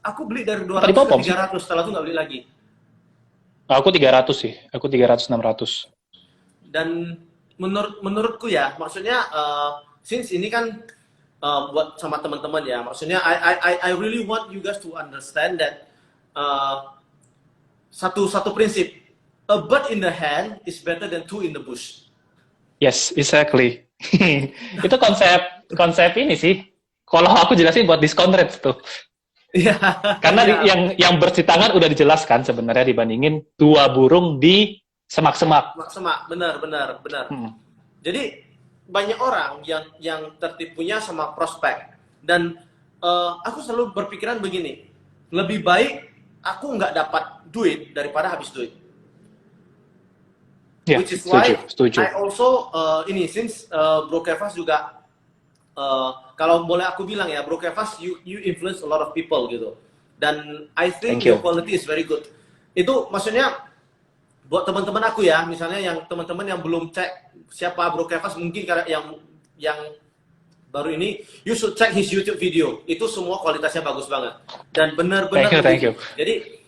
Speaker 2: Aku beli dari 200 ke 300, setelah itu nggak beli lagi.
Speaker 1: Aku 300 sih. Aku 300-600.
Speaker 2: Dan menurutku ya, maksudnya since ini kan buat sama teman-teman ya, maksudnya I really want you guys to understand that satu prinsip, a bird in the hand is better than two in the bush.
Speaker 1: Yes, exactly. Itu konsep ini sih. Kalau aku jelasin buat discount rate tuh.
Speaker 2: Iya.
Speaker 1: Karena yang bersih-tangan udah dijelaskan sebenarnya dibandingin dua burung di semak-semak.
Speaker 2: Semak, benar. Jadi banyak orang yang tertipunya sama prospek. Dan aku selalu berpikiran begini, lebih baik aku nggak dapat duit daripada habis duit.
Speaker 1: Yeah,
Speaker 2: which is why
Speaker 1: setuju.
Speaker 2: I also since Bro Kevas juga kalau boleh aku bilang ya, Bro Kevas you influence a lot of people gitu. Dan I think your quality is very good. Itu maksudnya buat teman-teman aku ya, misalnya yang teman-teman yang belum cek siapa Bro Kevas, mungkin karena yang baru ini, you should check his YouTube video. Itu semua kualitasnya bagus banget dan benar-benar.
Speaker 1: Thank you.
Speaker 2: Jadi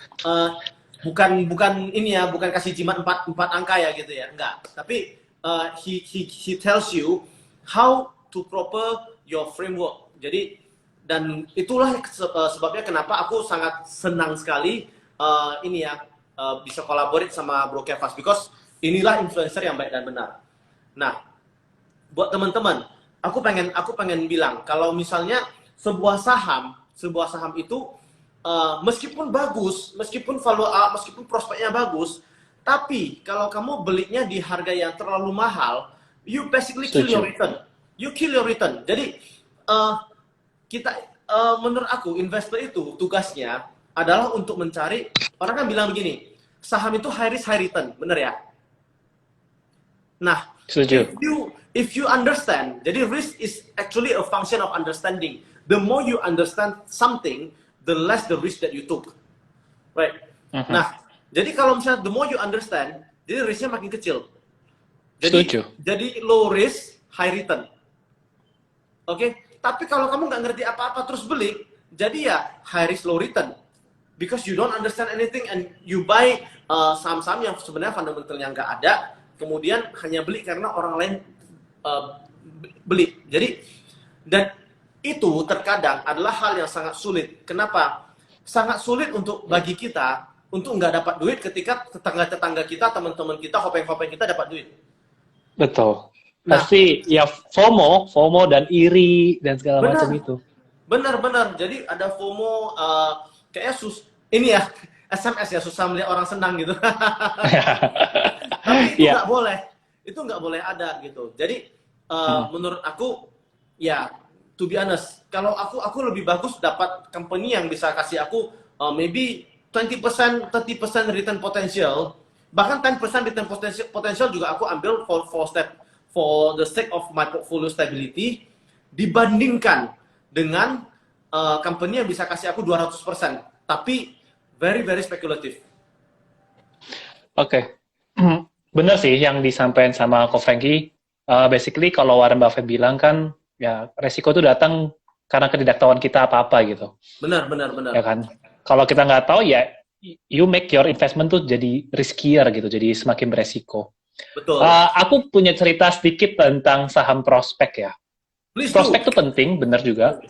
Speaker 2: bukan ini ya, bukan kasih jimat empat angka ya gitu ya, enggak. Tapi he tells you how to proper your framework. Jadi dan itulah sebabnya kenapa aku sangat senang sekali ini ya bisa collaborate sama Bro Kevas, because inilah influencer yang baik dan benar. Nah, buat teman-teman, aku pengen bilang kalau misalnya sebuah saham itu meskipun bagus, meskipun prospeknya bagus, tapi kalau kamu belinya di harga yang terlalu mahal, you basically kill your return. You kill your return. Jadi menurut aku investor itu tugasnya adalah untuk mencari, orang kan bilang begini, saham itu high risk high return, bener ya? Nah, if you understand, jadi risk is actually a function of understanding. The more you understand something, the less the risk that you took, right? Nah, jadi kalau misalnya the more you understand, jadi risknya makin kecil. Jadi low risk high return. Oke? Tapi kalau kamu nggak ngerti apa-apa terus beli, jadi ya high risk low return. Because you don't understand anything and you buy saham-saham yang sebenarnya fundamentalnya nggak ada, kemudian hanya beli karena orang lain beli. Jadi, dan itu terkadang adalah hal yang sangat sulit. Kenapa? Sangat sulit untuk bagi kita untuk nggak dapat duit ketika tetangga-tetangga kita, teman-teman kita, hopeng-hopeng kita dapat duit.
Speaker 1: Betul. Pasti ya FOMO dan iri dan segala macam itu.
Speaker 2: Benar. Jadi ada FOMO, kayaknya ini ya SMS ya, susah melihat orang senang gitu. Tapi itu nggak boleh. Itu nggak boleh ada gitu. Jadi menurut aku ya, to be honest, kalau aku lebih bagus dapat company yang bisa kasih aku maybe 20%, 30% return potential, bahkan 10% return potential juga aku ambil for the sake of my portfolio stability, dibandingkan dengan company yang bisa kasih aku 200%, tapi very very spekulatif.
Speaker 1: Oke. Benar sih yang disampaikan sama Ko Franky. Basically kalau Warren Buffett bilang kan, ya resiko itu datang karena ketidaktahuan kita apa-apa gitu.
Speaker 2: Benar.
Speaker 1: Ya kan? Kalau kita nggak tahu ya, you make your investment tuh jadi riskier gitu, jadi semakin beresiko.
Speaker 2: Betul.
Speaker 1: Aku punya cerita sedikit tentang saham prospek ya. Prospek itu penting, benar juga.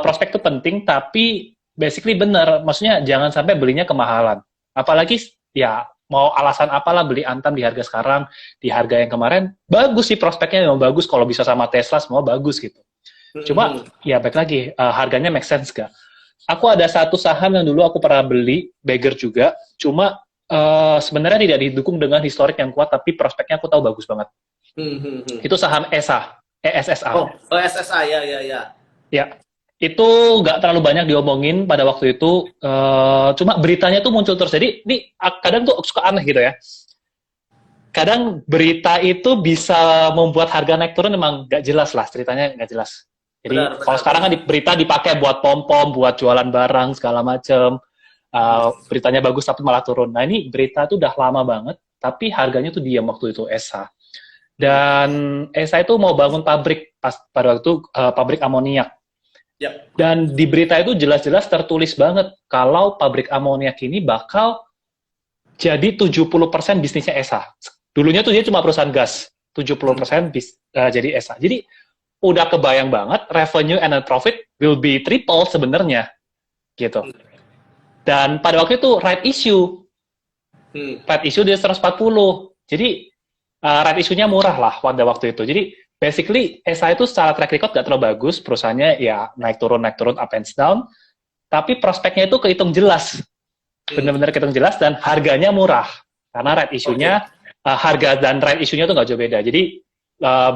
Speaker 1: Prospek itu penting, tapi basically benar. Maksudnya jangan sampai belinya kemahalan. Apalagi ya mau alasan apalah beli Antam di harga sekarang, di harga yang kemarin, bagus sih prospeknya, memang bagus. Kalau bisa sama Tesla semua bagus gitu. Cuma ya baik lagi, harganya make sense gak? Aku ada satu saham yang dulu aku pernah beli, Beggar juga, cuma sebenarnya tidak didukung dengan historik yang kuat, tapi prospeknya aku tahu bagus banget. Itu saham ESA.
Speaker 2: Oh, SSA, ya.
Speaker 1: Ya, itu nggak terlalu banyak diomongin pada waktu itu, cuma beritanya tuh muncul terus. Jadi, ini kadang tuh suka aneh gitu ya. Kadang berita itu bisa membuat harga naik turun, emang nggak jelas lah, ceritanya nggak jelas. Jadi, kalau sekarang kan berita dipakai buat pom-pom, buat jualan barang, segala macem. Beritanya bagus tapi malah turun. Nah ini berita tuh udah lama banget, tapi harganya tuh diam waktu itu ESA. Dan ESA itu mau bangun pabrik pada waktu itu pabrik amoniak.
Speaker 2: Yep.
Speaker 1: Dan di berita itu jelas-jelas tertulis banget kalau pabrik amoniak ini bakal jadi 70% bisnisnya ESA. Dulunya tuh dia cuma perusahaan gas, 70% jadi ESA. Jadi udah kebayang banget revenue and profit will be triple sebenarnya gitu. Dan pada waktu itu right issue dia 140. Jadi right issue-nya murah lah pada waktu itu. Jadi basically ESA itu secara track record gak terlalu bagus, perusahaannya ya naik turun, up and down. Tapi prospeknya itu kehitung jelas, benar-benar kehitung jelas dan harganya murah karena right issue-nya harga dan right issue-nya tuh gak jauh beda. Jadi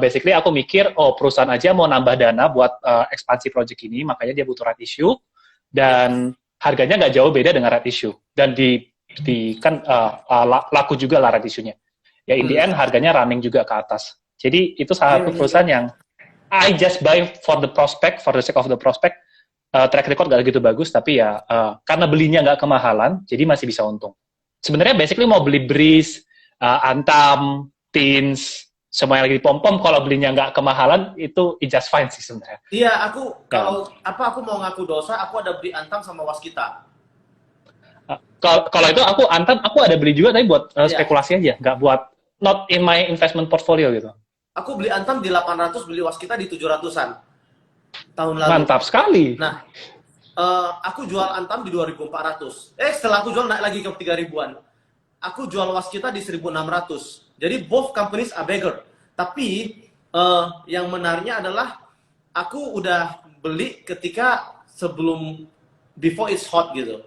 Speaker 1: basically aku mikir, perusahaan aja mau nambah dana buat ekspansi project ini, makanya dia butuh right issue dan harganya nggak jauh beda dengan right issue dan laku juga lah right issue-nya. Ya in the end harganya running juga ke atas. Jadi itu salah satu perusahaan yang I just buy for the prospect, for the sake of the prospect. Track record nggak gitu bagus, tapi ya karena belinya nggak kemahalan, jadi masih bisa untung. sebenarnya basically mau beli Breeze, Antam, Teens, semua yang lagi di pom-pom, kalau belinya nggak kemahalan, itu it just fine sih sebenarnya.
Speaker 2: Iya, aku mau ngaku dosa, aku ada beli Antam sama Waskita.
Speaker 1: Kalau itu aku Antam, aku ada beli juga, tapi buat
Speaker 2: Iya.
Speaker 1: spekulasi aja, nggak buat, not in my investment portfolio gitu.
Speaker 2: Aku beli Antam di 800, beli Waskita di 700-an tahun lalu.
Speaker 1: Mantap sekali.
Speaker 2: Nah, aku jual Antam di 2.400. Setelah aku jual naik lagi ke 3.000-an. Aku jual Waskita di 1.600. Jadi both companies are bigger. Tapi yang menariknya adalah aku udah beli ketika sebelum before it's hot gitu.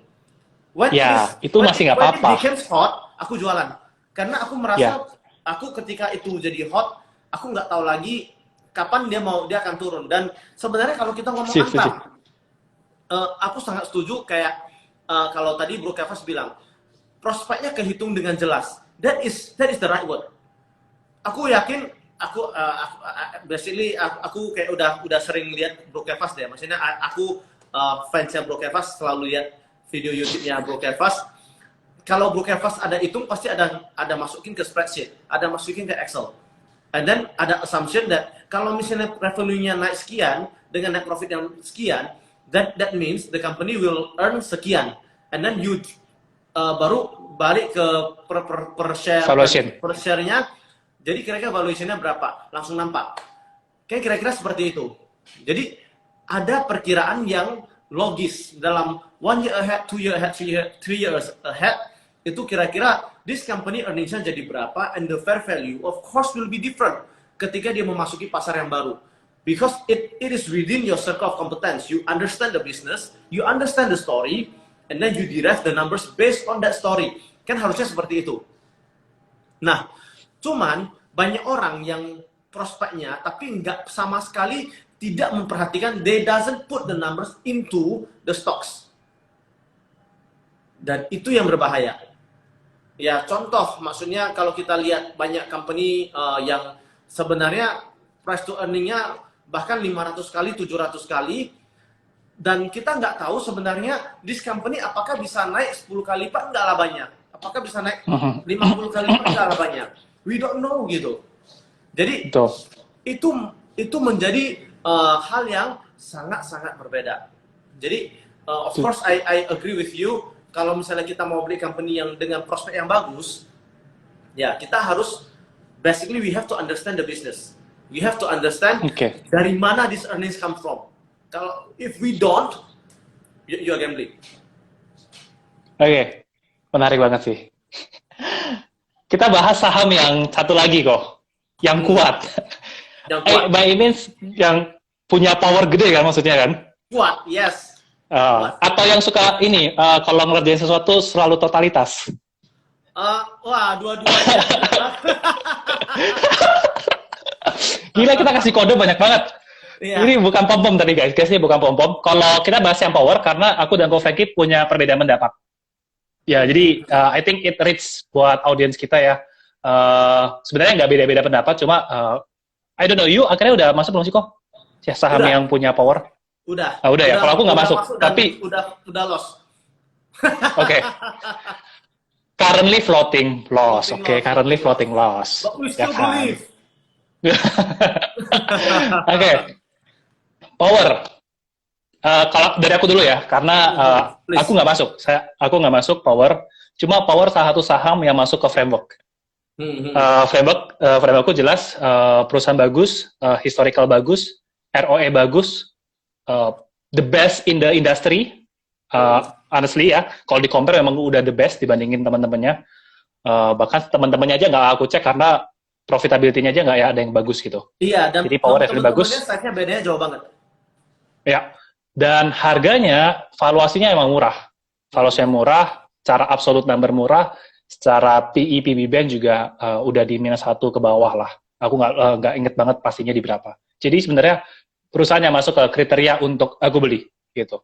Speaker 1: Itu masih nggak apa-apa.
Speaker 2: When it becomes hot, aku jualan. Karena aku merasa aku ketika itu jadi hot, aku nggak tahu lagi kapan dia akan turun. Dan sebenarnya kalau kita ngomong Antam, aku sangat setuju kayak kalau tadi Bro Kevas bilang prospeknya kehitung dengan jelas. That is the right word. Aku yakin aku kayak udah sering lihat Bro Kevas deh. Maksudnya aku fansnya Bro Kevas, selalu lihat video YouTube-nya Bro Kevas. Kalau Bro Kevas ada hitung pasti ada masukin ke spreadsheet, ada masukin ke Excel. And then ada assumption that kalau misalnya revenue-nya naik sekian dengan net profit yang sekian, that means the company will earn sekian. And then you baru balik ke per share-nya. Jadi kira-kira valuation-nya berapa? Langsung nampak. Kayak kira-kira seperti itu. Jadi ada perkiraan yang logis dalam 1 year ahead, 2 year ahead, 3 years ahead. Itu kira-kira this company earnings-nya jadi berapa, and the fair value of course will be different ketika dia memasuki pasar yang baru. Because it is within your circle of competence. You understand the business, you understand the story, and then you derive the numbers based on that story. Kan harusnya seperti itu. Nah, cuman banyak orang yang prospeknya tapi nggak sama sekali tidak memperhatikan, they doesn't put the numbers into the stocks. Dan itu yang berbahaya. Ya, contoh, maksudnya kalau kita lihat banyak company yang sebenarnya price to earning-nya bahkan 500 kali, 700 kali, dan kita nggak tahu sebenarnya this company apakah bisa naik 10 kali lipat, nggak labanya. Apakah bisa naik 50 kali lipat, nggak labanya. We don't know gitu. Jadi, itu menjadi hal yang sangat-sangat berbeda. Jadi, of course, I agree with you. Kalau misalnya kita mau beli company yang dengan prospek yang bagus, ya kita harus, basically we have to understand the business. We have to understand dari mana this earnings come from. Kalau if we don't, you are gambling.
Speaker 1: Oke, menarik banget sih. Kita bahas saham yang satu lagi kok, yang kuat.
Speaker 2: Yang kuat.
Speaker 1: By means yang punya power gede kan maksudnya kan?
Speaker 2: Kuat, yes.
Speaker 1: Atau yang suka ini, kalau ngerjain sesuatu selalu totalitas.
Speaker 2: Wah, dua-duanya.
Speaker 1: Gila, kita kasih kode banyak banget.
Speaker 2: Yeah.
Speaker 1: Ini bukan pom-pom tadi guys, ini bukan pom-pom. Kalau kita bahas yang power, karena aku dan Ko Franky punya perbedaan pendapat. Ya, jadi I think it reach buat audiens kita ya. Sebenarnya nggak beda-beda pendapat, cuma I don't know, you akhirnya udah masuk belum sih kok? Ya, saham yang punya power?
Speaker 2: Udah
Speaker 1: ya. Kalau aku nggak masuk, tapi
Speaker 2: udah loss.
Speaker 1: Oke. Currently floating loss. Currently floating loss.
Speaker 2: But we still believe.
Speaker 1: Oke. Power. Kalau dari aku dulu ya, karena aku nggak masuk. Aku nggak masuk power. Cuma power salah satu saham yang masuk ke framework. Frameworkku jelas, perusahaan bagus, historical bagus, ROE bagus, the best in the industry. Honestly ya, kalau di compare memang udah the best dibandingin teman-temannya. Bahkan teman-temannya aja nggak aku cek karena profitability-nya aja nggak ada yang bagus gitu.
Speaker 2: Iya, dan
Speaker 1: jadi power yang bagus.
Speaker 2: Size-nya bedanya jauh banget.
Speaker 1: Ya, dan harganya, valuasinya emang murah. Valuasinya murah, secara absolute number murah, secara PE, PB Bank juga udah di -1 ke bawah lah. Aku nggak inget banget pastinya di berapa. Jadi sebenarnya perusahaan yang masuk ke kriteria untuk aku beli gitu.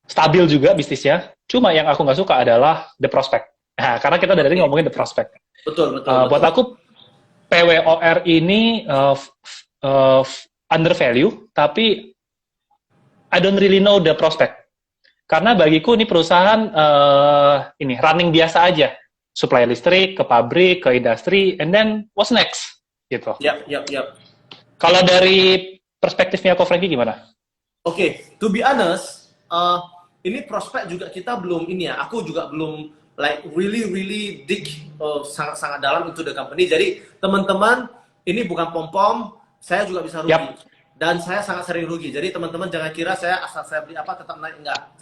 Speaker 1: Stabil juga bisnisnya, cuma yang aku nggak suka adalah the prospect. Nah, karena kita dari tadi ngomongin the prospect.
Speaker 2: Betul.
Speaker 1: Buat aku, PWOR ini under value, tapi I don't really know the prospect. Karena bagiku ini perusahaan ini running biasa aja, supply listrik ke pabrik, ke industri, and then what's next gitu.
Speaker 2: Yap, yap, yap.
Speaker 1: Kalau dari perspektifnya Ko Frankie gimana?
Speaker 2: Oke, to be honest, ini prospek juga kita belum ini ya. Aku juga belum like really dig sangat dalam into the company. Jadi teman-teman, ini bukan pom-pom, saya juga bisa rugi.
Speaker 1: Yap.
Speaker 2: Dan saya sangat sering rugi. Jadi teman-teman jangan kira saya asal saya beli apa tetap naik, enggak.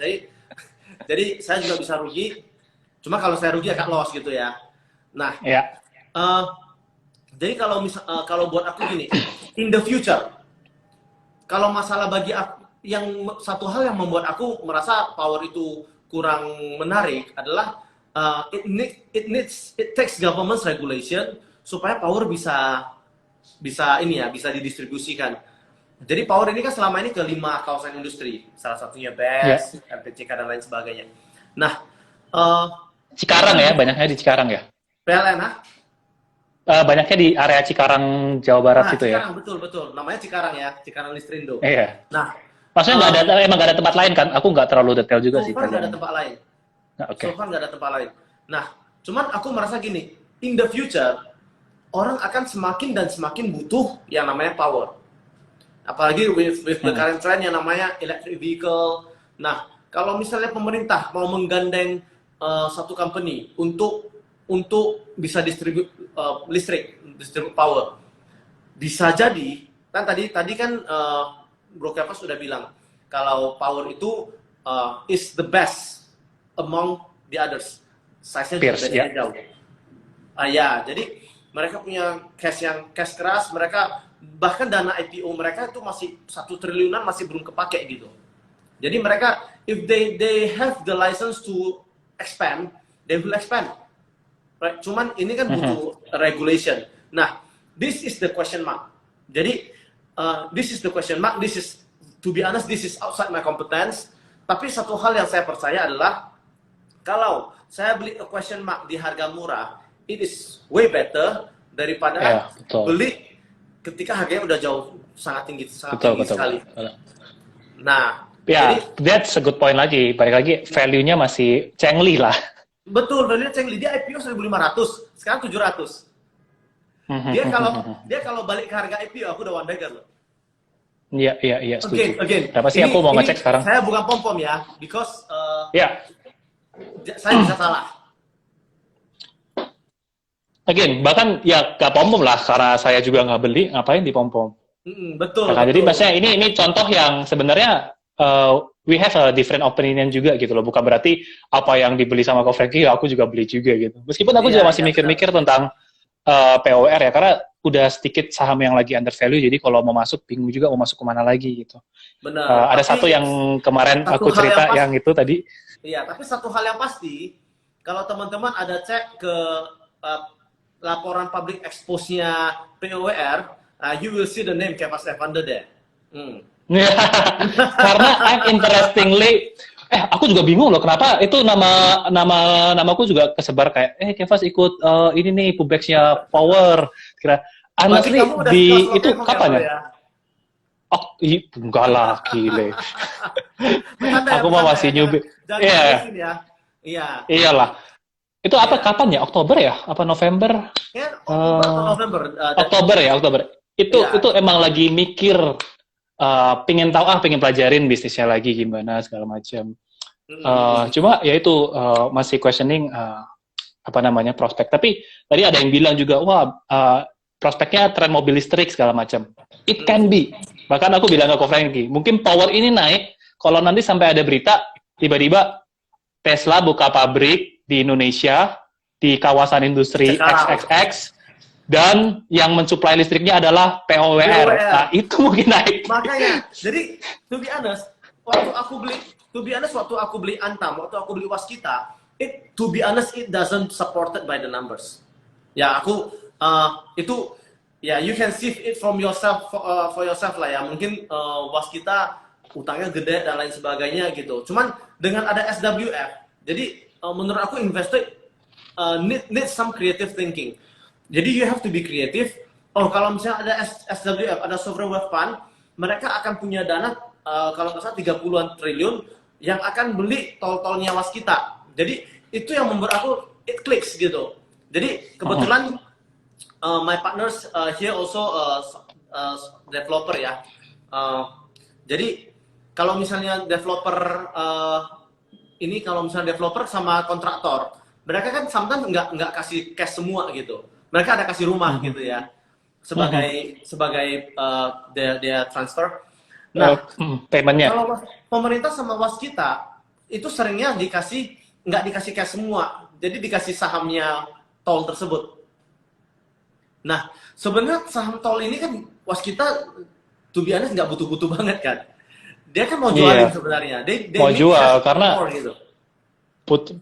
Speaker 2: Jadi saya juga bisa rugi. Cuma kalau saya rugi agak loss gitu ya. Nah, jadi kalau buat aku gini, in the future, kalau masalah bagi aku, satu hal yang membuat aku merasa power itu kurang menarik adalah it takes government regulation supaya power bisa bisa didistribusikan. Jadi power ini kan selama ini ke 5 kawasan industri, salah satunya BES, MPCK dan lain sebagainya. Nah,
Speaker 1: Cikarang ya, banyaknya di Cikarang ya.
Speaker 2: PLN,
Speaker 1: banyaknya di area Cikarang, Jawa Barat gitu
Speaker 2: Cikarang,
Speaker 1: ya.
Speaker 2: Betul. Namanya Cikarang ya, Cikarang Listrindo.
Speaker 1: Iya.
Speaker 2: Nah,
Speaker 1: maksudnya emang nggak ada tempat lain kan? Aku nggak terlalu detail juga sih.
Speaker 2: Nggak ada tempat lain.
Speaker 1: Nah, okay.
Speaker 2: So far nggak ada tempat lain. Nah, cuman aku merasa gini, in the future, orang akan semakin dan semakin butuh yang namanya power. Apalagi with the current trend yang namanya electric vehicle. Nah, kalau misalnya pemerintah mau menggandeng satu company untuk bisa distribute distribute power, bisa jadi kan tadi kan Bro Kevas sudah bilang kalau power itu is the best among the others. Size-nya juga beda jauh. Ya, jadi mereka punya cash keras, mereka bahkan dana IPO mereka itu masih 1 triliunan masih belum kepake gitu. Jadi mereka if they have the license to expand, they will expand. Right? Cuman ini kan butuh regulation. Nah, this is the question mark. Jadi this is the question mark. This is, to be honest, this is outside my competence. Tapi satu hal yang saya percaya adalah kalau saya beli a question mark di harga murah, it is way better daripada beli ketika harganya udah jauh sangat tinggi sekali. Nah,
Speaker 1: jadi that's a good point lagi. Balik lagi, value-nya masih cengli lah.
Speaker 2: Betul, value-nya cengli. Dia IPO 1.500, sekarang 700. Dia kalau balik ke harga IPO, aku udah one bagger loh.
Speaker 1: Iya, setuju.
Speaker 2: Again.
Speaker 1: Kenapa sih aku mau ngecek sekarang?
Speaker 2: Saya bukan pom-pom ya, because saya bisa salah.
Speaker 1: Again, bahkan ya gak pom-pom lah, karena saya juga nggak beli, ngapain di pom-pom.
Speaker 2: Betul.
Speaker 1: Nah, jadi maksudnya ini contoh yang sebenarnya we have a different opinion juga gitu loh. Bukan berarti apa yang dibeli sama Ko Frankie, aku juga beli juga gitu. Meskipun aku juga masih mikir-mikir tentang POR ya, karena udah sedikit saham yang lagi under value, jadi kalau mau masuk, bingung juga mau masuk kemana lagi gitu.
Speaker 2: Benar.
Speaker 1: Ada satu yang kemarin aku cerita yang itu tadi.
Speaker 2: Iya, tapi satu hal yang pasti, kalau teman-teman ada cek ke laporan public expose-nya POR, you will see the name Kevas Evander there.
Speaker 1: Karena interestingly, aku juga bingung loh kenapa itu namaku juga kesebar kayak Kevas ikut ini nih Pubex-nya Power. Kira honestly di itu kapan ya? Oh, enggak lah, gile. Aku mah masih newbie. Iya. Iyalah. Itu apa kapan ya? Oktober ya? Apa November?
Speaker 2: November.
Speaker 1: Oktober. Itu emang lagi mikir pengen tahu pengen pelajarin bisnisnya lagi gimana segala macam. Cuma ya itu masih questioning prospek. Tapi tadi ada yang bilang juga prospeknya tren mobil listrik segala macam. It can be. Bahkan aku bilang ke Ko Frankie, mungkin power ini naik kalau nanti sampai ada berita tiba-tiba Tesla buka pabrik di Indonesia di kawasan industri XXX dan yang mensuplai listriknya adalah POWR. Nah, itu mungkin naik.
Speaker 2: Makanya, jadi to be honest, waktu aku beli Antam, waktu aku beli Waskita, it doesn't supported by the numbers. Ya, aku itu ya you can see it from yourself for yourself lah ya. Mungkin Waskita utangnya gede dan lain sebagainya gitu. Cuman dengan ada SWF, jadi menurut aku investor need some creative thinking. Jadi you have to be creative. Kalau misalnya ada SWF, ada sovereign wealth fund, mereka akan punya dana kalau nggak salah 30-an triliun yang akan beli tol-tolnya Waskita. Jadi itu yang membuat aku it clicks gitu. Jadi kebetulan my partners here also developer ya. Jadi kalau misalnya developer ini kalau misalnya developer sama kontraktor, mereka kan sometimes nggak kasih cash semua gitu. Mereka ada kasih rumah gitu ya sebagai their transfer. Nah,
Speaker 1: paymentnya.
Speaker 2: kalau pemerintah sama Waskita itu seringnya nggak dikasih cash semua, jadi dikasih sahamnya tol tersebut. Nah, sebenarnya saham tol ini kan Waskita, to be honest, nggak butuh-butuh banget kan. Dia kan mau jualin sebenarnya. They
Speaker 1: mau jual karena
Speaker 2: gitu.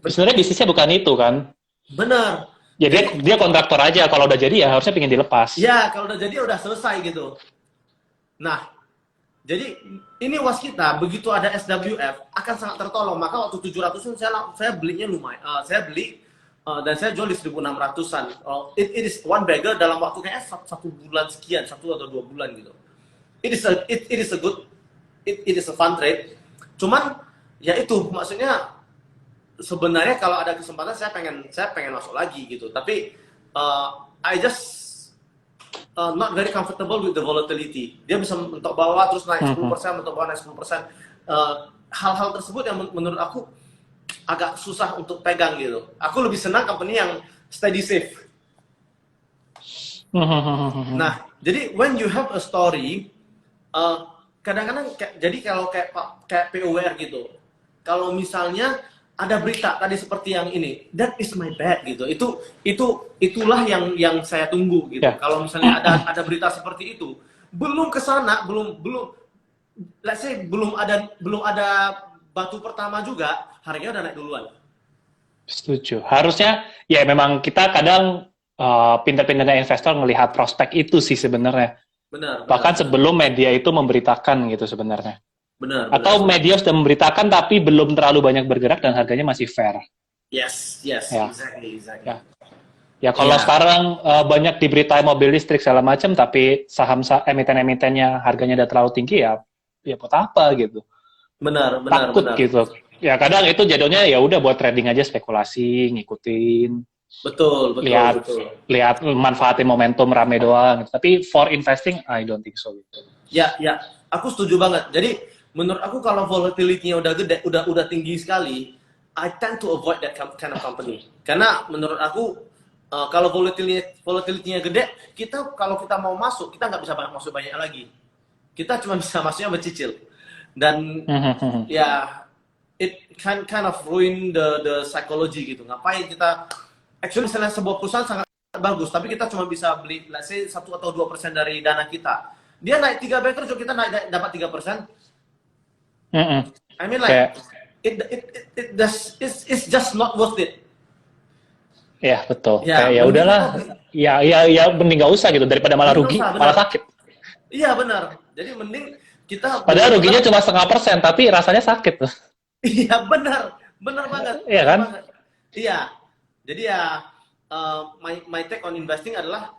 Speaker 1: Sebenarnya bisnisnya bukan itu kan.
Speaker 2: Benar.
Speaker 1: Ya dia kontraktor aja. Kalau udah jadi ya harusnya pengen dilepas.
Speaker 2: Ya, kalau udah jadi udah selesai gitu. Nah, jadi ini Waskita begitu ada SWF akan sangat tertolong. Maka waktu 700-an saya belinya lumayan. Saya beli dan saya jual di 1.600-an. It is one bagger dalam waktu kayaknya 1 bulan sekian, 1 atau 2 bulan gitu. It is a fun trade. Cuman ya itu maksudnya sebenarnya kalau ada kesempatan saya pengen masuk lagi gitu. Tapi I just not very comfortable with the volatility. Dia bisa mentok bawah terus naik 10%, mentok bawah naik 10%. Hal-hal tersebut yang menurut aku agak susah untuk pegang gitu. Aku lebih senang company yang steady safe. Nah, jadi when you have a story, kadang-kadang jadi kalau kayak POWR gitu. Kalau misalnya ada berita tadi seperti yang ini, that is my bad gitu. Itulah yang saya tunggu gitu. Yeah. Kalau misalnya ada berita seperti itu, belum kesana, belum let's say belum ada batu pertama juga, harganya udah naik duluan.
Speaker 1: Setuju. Harusnya ya memang kita kadang pintar-pintarnya investor ngelihat prospek itu sih sebenarnya.
Speaker 2: Benar.
Speaker 1: Bahkan sebelum media itu memberitakan gitu sebenarnya.
Speaker 2: Benar.
Speaker 1: Atau media sudah memberitakan tapi belum terlalu banyak bergerak dan harganya masih fair.
Speaker 2: Yes, ya. Exactly.
Speaker 1: Ya kalau sekarang banyak diberitain mobil listrik segala macam tapi saham emiten-emitennya harganya udah terlalu tinggi ya buat apa gitu.
Speaker 2: Benar.
Speaker 1: Takut gitu. Ya kadang itu jadinya ya udah buat trading aja, spekulasi, ngikutin.
Speaker 2: Betul.
Speaker 1: Lihat manfaatin momentum rame doang. Tapi for investing, I don't think so.
Speaker 2: Ya, aku setuju banget. Jadi menurut aku kalau volatility-nya udah gede, udah tinggi sekali, I tend to avoid that kind of company. Karena menurut aku kalau volatility-nya gede, kalau kita mau masuk, kita nggak bisa masuk banyak lagi. Kita cuma bisa masuknya mencicil. Dan ya it kind of ruin the psychology gitu. Ngapain kita actually misalnya sebuah perusahaan sangat bagus, tapi kita cuma bisa beli let's say 1 atau 2% dari dana kita. Dia naik 3 backer, so kita dapat 3%. I mean like it's just not worth it.
Speaker 1: Ya betul. Ya udahlah. Ya mending nggak usah gitu daripada malah rugi, malah sakit.
Speaker 2: Iya benar. Jadi mending kita.
Speaker 1: Padahal ruginya cuma 0,5%, tapi rasanya sakit tuh.
Speaker 2: Iya benar banget.
Speaker 1: Iya kan?
Speaker 2: Iya. Jadi ya my take on investing adalah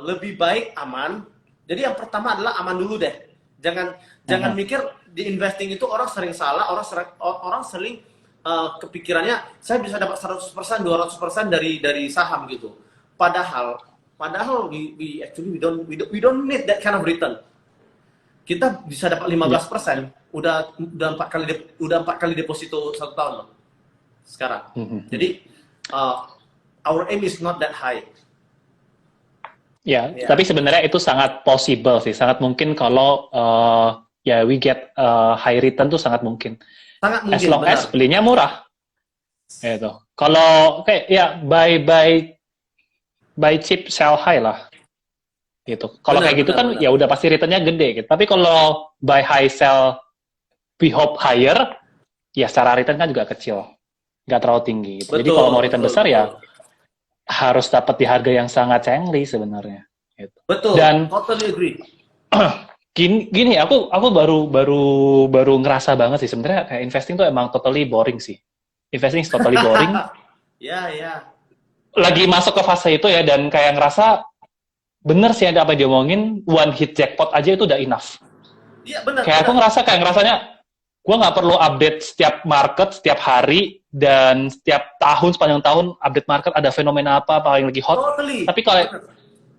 Speaker 2: lebih baik aman. Jadi yang pertama adalah aman dulu deh. Jangan mikir di investing itu orang sering salah, orang sering kepikirannya saya bisa dapat 100%, 200% dari saham gitu. Padahal we actually we don't need that kind of return. Kita bisa dapat 15%, udah 4 kali deposito 1 tahun loh. Sekarang. Jadi our aim is not that high.
Speaker 1: Ya, tapi sebenarnya itu sangat possible sih, sangat mungkin kalau we get high return tuh sangat mungkin.
Speaker 2: Sangat mungkin.
Speaker 1: As long as belinya murah. Gitu. Kalau kayak buy cheap, sell high lah. Gitu. Kalau kayak gitu kan ya udah pasti returnnya gede gitu. Tapi kalau buy high, sell we hope higher, ya secara return kan juga kecil. Nggak terlalu tinggi. Gitu. Jadi kalau mau return besar ya harus dapat di harga yang sangat cengli sebenarnya. Gitu.
Speaker 2: Betul. Dan totally agree.
Speaker 1: Gini, aku baru ngerasa banget sih sebenarnya kayak investing tuh emang totally boring sih. Investing is totally boring.
Speaker 2: Ya.
Speaker 1: Lagi masuk ke fase itu ya dan kayak ngerasa bener sih ada apa diomongin, one hit jackpot aja itu udah enough.
Speaker 2: Iya benar.
Speaker 1: Kayak aku ngerasanya Gua nggak perlu update setiap market, setiap hari, dan setiap tahun, sepanjang tahun, update market, ada fenomena apa yang lagi hot.
Speaker 2: Totally.
Speaker 1: Tapi kalau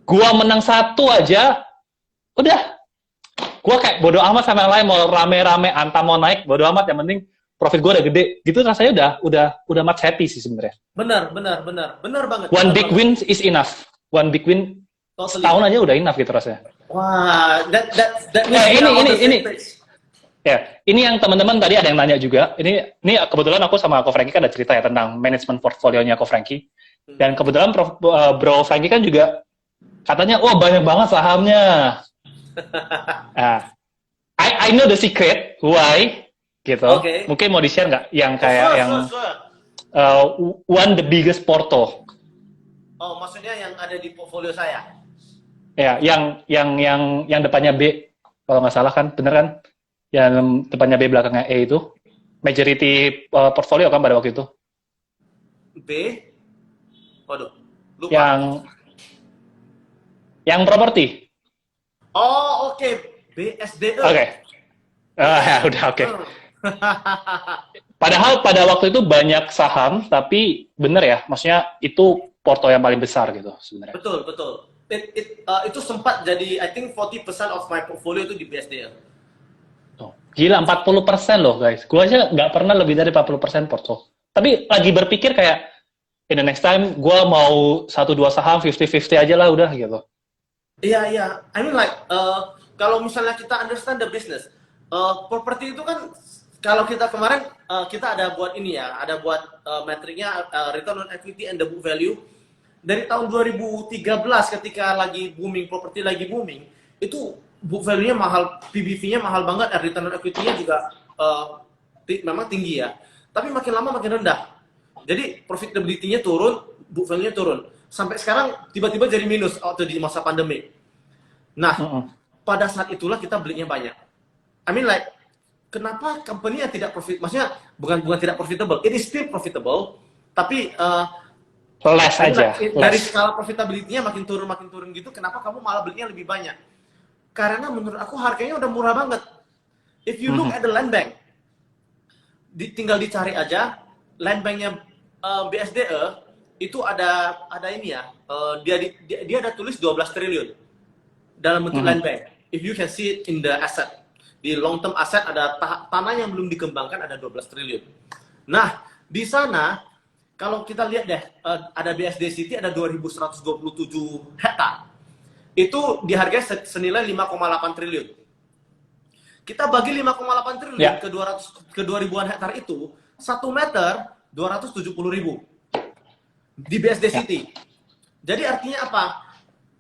Speaker 1: gua menang satu aja, udah. Gua kayak bodo amat sama yang lain, mau rame-rame, Antam mau naik, bodo amat, yang penting profit gua udah gede. Gitu rasanya udah much happy sih sebenarnya.
Speaker 2: Benar banget.
Speaker 1: One
Speaker 2: benar
Speaker 1: big
Speaker 2: banget.
Speaker 1: win is enough. One big win
Speaker 2: Totally.
Speaker 1: setahun aja udah enough gitu rasanya.
Speaker 2: Wah, that means
Speaker 1: Nah,
Speaker 2: we are on the same
Speaker 1: ini.
Speaker 2: page.
Speaker 1: Ya, ini yang teman-teman tadi ada yang nanya juga. Ini kebetulan aku sama Ko Frankie kan ada cerita ya tentang manajemen portfolionya Ko Frankie. Dan kebetulan Bro Frankie kan juga katanya, wah banyak banget sahamnya. I know the secret why gitu.
Speaker 2: Okay.
Speaker 1: Mungkin mau di-share nggak yang kayak
Speaker 2: Sure.
Speaker 1: one the biggest porto.
Speaker 2: Oh, maksudnya yang ada di portfolio saya.
Speaker 1: Ya, yang depannya B kalau nggak salah kan, bener kan? Yang depannya B belakangnya E itu majority portfolio kan pada waktu itu.
Speaker 2: B. Waduh, lupa.
Speaker 1: Yang properti.
Speaker 2: Oh, oke. BSDE.
Speaker 1: Oke. Ya udah oke. Padahal pada waktu itu banyak saham, tapi bener ya, maksudnya itu porto yang paling besar gitu sebenarnya.
Speaker 2: Betul. Itu sempat jadi, I think 40% of my portfolio itu di BSDE.
Speaker 1: Oh, gila 40% loh guys. Gua aja nggak pernah lebih dari 40% porto. Tapi lagi berpikir kayak in the next time gua mau 1-2 saham 50-50 aja lah udah gitu.
Speaker 2: Iya. I mean like kalau misalnya kita understand the business, properti itu kan kalau kita kemarin kita ada buat ini ya, ada buat metriknya return on equity and the book value. Dari tahun 2013 ketika lagi booming, properti lagi booming, itu book value-nya mahal, PBV-nya mahal banget, return on equity-nya juga memang tinggi ya. Tapi makin lama makin rendah. Jadi profitability-nya turun, book value-nya turun. Sampai sekarang tiba-tiba jadi minus waktu di masa pandemi. Nah, pada saat itulah kita belinya banyak. I mean like, kenapa company-nya tidak profit? Maksudnya bukan tidak profitable, it is still profitable, tapi
Speaker 1: less aja.
Speaker 2: Dari skala profitability-nya makin turun gitu, kenapa kamu malah belinya lebih banyak? Karena menurut aku harganya udah murah banget. If you look at the land bank, tinggal dicari aja land bank-nya BSDE itu ada ini ya, dia ada tulis 12 triliun dalam bentuk land bank. If you can see it in the asset, di long term asset ada tanah yang belum dikembangkan ada 12 triliun. Nah, di sana kalau kita lihat deh, ada BSD City ada 2.127 hektar. Itu dihargai senilai 5,8 triliun. Kita bagi 5,8 triliun ke 2.000-an hektar itu, 1 meter 270.000 di BSD City. Jadi artinya apa?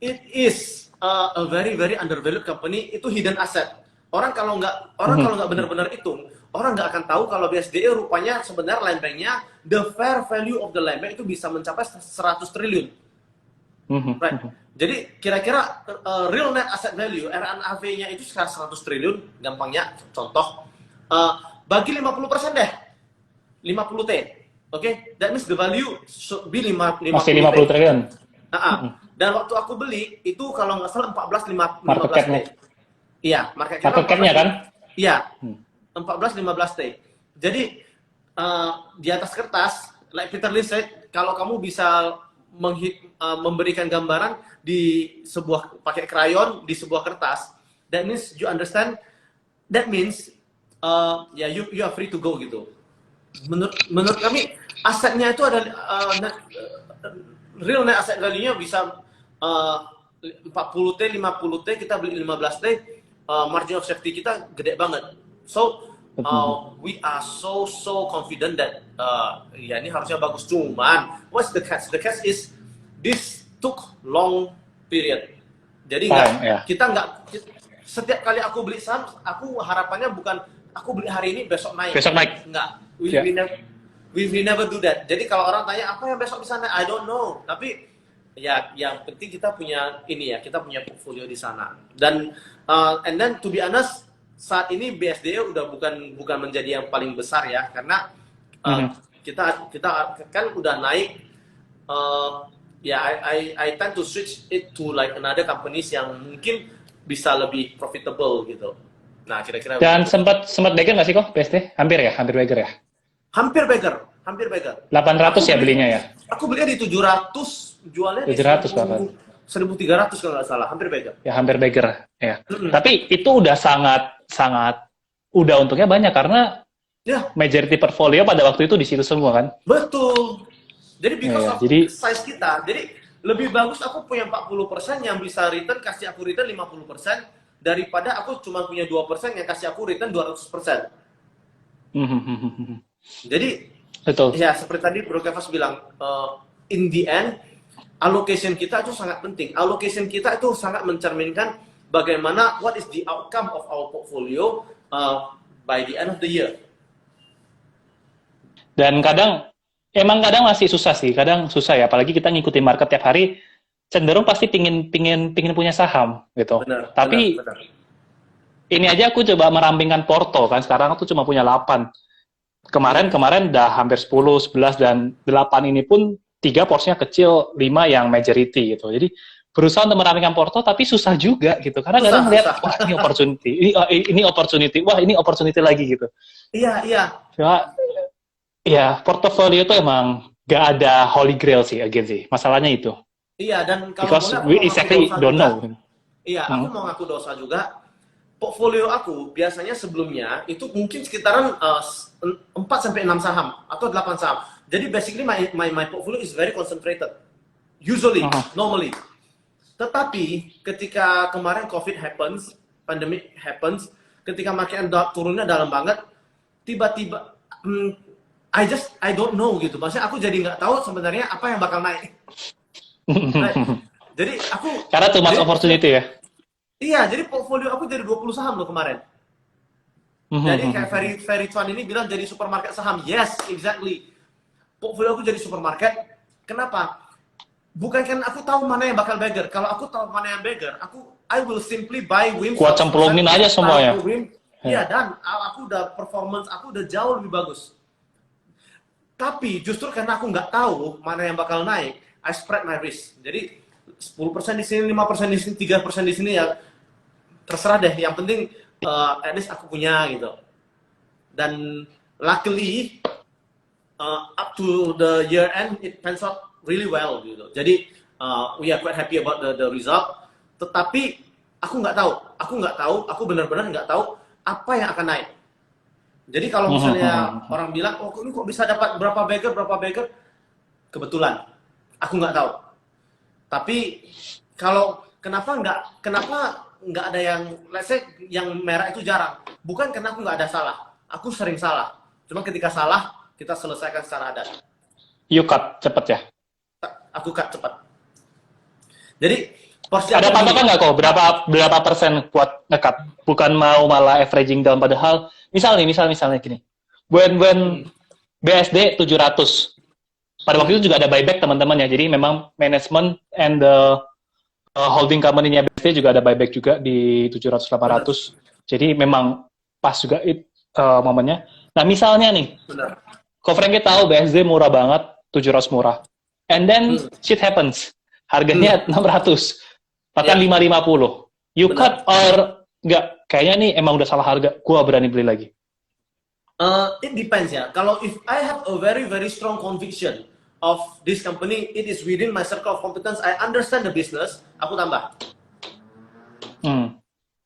Speaker 2: It is a very undervalued company. Itu hidden asset. Orang kalau nggak benar-benar hitung, orang nggak akan tahu kalau BSDE rupanya sebenarnya land bank-nya, the fair value of the land bank itu bisa mencapai 100 triliun. Right. Jadi kira-kira real net asset value RNAV-nya itu sekitar 100 triliun, gampangnya contoh. Bagi 50% deh. 50T. Oke, that means the value should be 50
Speaker 1: Masih 50 triliun.
Speaker 2: Dan waktu aku beli itu kalau nggak salah 15
Speaker 1: market cap-nya.
Speaker 2: T. Iya, market
Speaker 1: cap-nya kan?
Speaker 2: Iya. 14-15 T. Jadi di atas kertas, like Peter Lynch said, kalau kamu bisa memberikan gambaran di sebuah pakai krayon di sebuah kertas, that means you understand. That means you are free to go gitu. Menurut kami asetnya itu ada real net asset value-nya bisa 40T, 50T, kita beli 15T, margin of safety kita gede banget. So we are so confident that ya ini harusnya bagus. Cuman what's the catch? The catch is this took long period. Jadi kita nggak setiap kali aku beli saham, aku harapannya bukan aku beli hari ini besok naik. Nggak. We never do that. Jadi kalau orang tanya apa yang besok bisa naik, I don't know. Tapi ya yang penting kita punya ini ya, kita punya portfolio di sana. Dan and then to be honest, saat ini BSDE udah bukan menjadi yang paling besar ya, karena kita kan udah naik. I tend to switch it to like another companies yang mungkin bisa lebih profitable gitu. Nah, kira-kira
Speaker 1: Dan
Speaker 2: begitu.
Speaker 1: sempat beggar nggak sih kok BSD? Hampir ya, hampir beggar ya.
Speaker 2: Hampir beggar, hampir beggar.
Speaker 1: 800
Speaker 2: Aku
Speaker 1: ya
Speaker 2: beli,
Speaker 1: belinya ya.
Speaker 2: aku belinya di 700, jualnya di
Speaker 1: 700 bahkan.
Speaker 2: 1.300 kalau nggak salah, hampir beggar.
Speaker 1: Ya hampir beggar ya.
Speaker 2: Mm-mm.
Speaker 1: Tapi itu udah sangat udah untungnya banyak karena
Speaker 2: Ya,
Speaker 1: majority portfolio pada waktu itu di situ semua kan.
Speaker 2: betul. Jadi
Speaker 1: Ya,
Speaker 2: because
Speaker 1: ya.
Speaker 2: of
Speaker 1: Jadi
Speaker 2: size kita, jadi lebih bagus aku punya 40% yang bisa return, kasih aku return 50%, daripada aku cuma punya 2% yang kasih aku return 200%. Jadi,
Speaker 1: betul.
Speaker 2: ya seperti tadi Bro Kevas bilang, in the end, allocation kita itu sangat penting. Allocation kita itu sangat mencerminkan bagaimana, what is the outcome of our portfolio by the end of the year.
Speaker 1: Dan emang kadang masih susah sih, kadang susah ya, apalagi kita ngikutin market tiap hari, cenderung pasti pingin punya saham gitu.
Speaker 2: Benar, benar,
Speaker 1: Tapi
Speaker 2: benar.
Speaker 1: ini aja aku coba merampingkan Porto kan, sekarang aku cuma punya 8. Kemarin udah hampir 10, 11 dan 8 ini pun 3 porsinya kecil, 5 yang majority gitu. Jadi berusaha untuk merampingkan Porto tapi susah juga gitu. Karena
Speaker 2: Susah,
Speaker 1: kadang ngeliat,
Speaker 2: susah.
Speaker 1: wah ini opportunity, ini opportunity, wah ini opportunity lagi gitu.
Speaker 2: Iya, iya.
Speaker 1: Cuma ya, portofolio itu emang gak ada holy grail sih, again sih. Masalahnya itu.
Speaker 2: Iya, dan kalau
Speaker 1: Because
Speaker 2: boleh aku
Speaker 1: we
Speaker 2: mau ngaku
Speaker 1: exactly
Speaker 2: dosa
Speaker 1: don't
Speaker 2: juga.
Speaker 1: know.
Speaker 2: Iya, aku mau ngaku dosa juga. Portfolio aku biasanya sebelumnya itu mungkin sekitaran 4 sampai 6 saham atau 8 saham. Jadi basically my portfolio is very concentrated. Usually, normally. Tetapi ketika kemarin COVID happens, pandemic happens, ketika market turunnya dalam banget, tiba-tiba I don't know gitu. Maksudnya aku jadi nggak tahu sebenarnya apa yang bakal naik. Right? Jadi aku
Speaker 1: Karena too much opportunity ya.
Speaker 2: iya, jadi portfolio aku jadi 20 saham loh kemarin. Jadi kayak Ferry Chuan ini bilang jadi supermarket saham. Yes, exactly. Portfolio aku jadi supermarket. Kenapa? Bukan kan aku tahu mana yang bakal beggar. Kalau aku tahu mana yang beggar, I will simply buy WIM.
Speaker 1: Kuat cemplungin aja semuanya.
Speaker 2: Iya, dan aku udah performance aku udah jauh lebih bagus. Tapi justru karena aku nggak tahu mana yang bakal naik, I spread my risk. Jadi 10% di sini, 5% di sini, 3% di sini ya terserah deh. Yang penting at least aku punya gitu. Dan luckily up to the year end it pans out really well gitu. Jadi we are quite happy about the result. Tetapi aku nggak tahu, aku benar-benar nggak tahu apa yang akan naik. Jadi kalau misalnya orang bilang, oh ini kok bisa dapat berapa bagger, kebetulan aku nggak tahu. Tapi kalau kenapa nggak ada yang, let's say yang merah itu jarang. Bukan karena aku nggak ada salah, aku sering salah. Cuma ketika salah kita selesaikan secara adat.
Speaker 1: You cut cepet ya.
Speaker 2: Aku cut cepat. Jadi porsi
Speaker 1: ada patokan nggak kok berapa persen buat ngekat? Bukan mau malah averaging down, padahal misalnya gini. When BSD 700. Pada waktu itu juga ada buyback teman-teman ya. Jadi memang management and the holding company-nya BSD juga ada buyback juga di 700-800. Jadi memang pas juga momennya. Nah misalnya nih, kok Frankie tahu BSD murah banget, 700 murah. And then shit happens. Harganya 600. Bahkan 550. You cut or enggak? Kayaknya nih emang udah salah harga. Gua berani beli lagi.
Speaker 2: It depends ya. Kalau if I have a very very strong conviction of this company, it is within my circle of competence, I understand the business, aku tambah.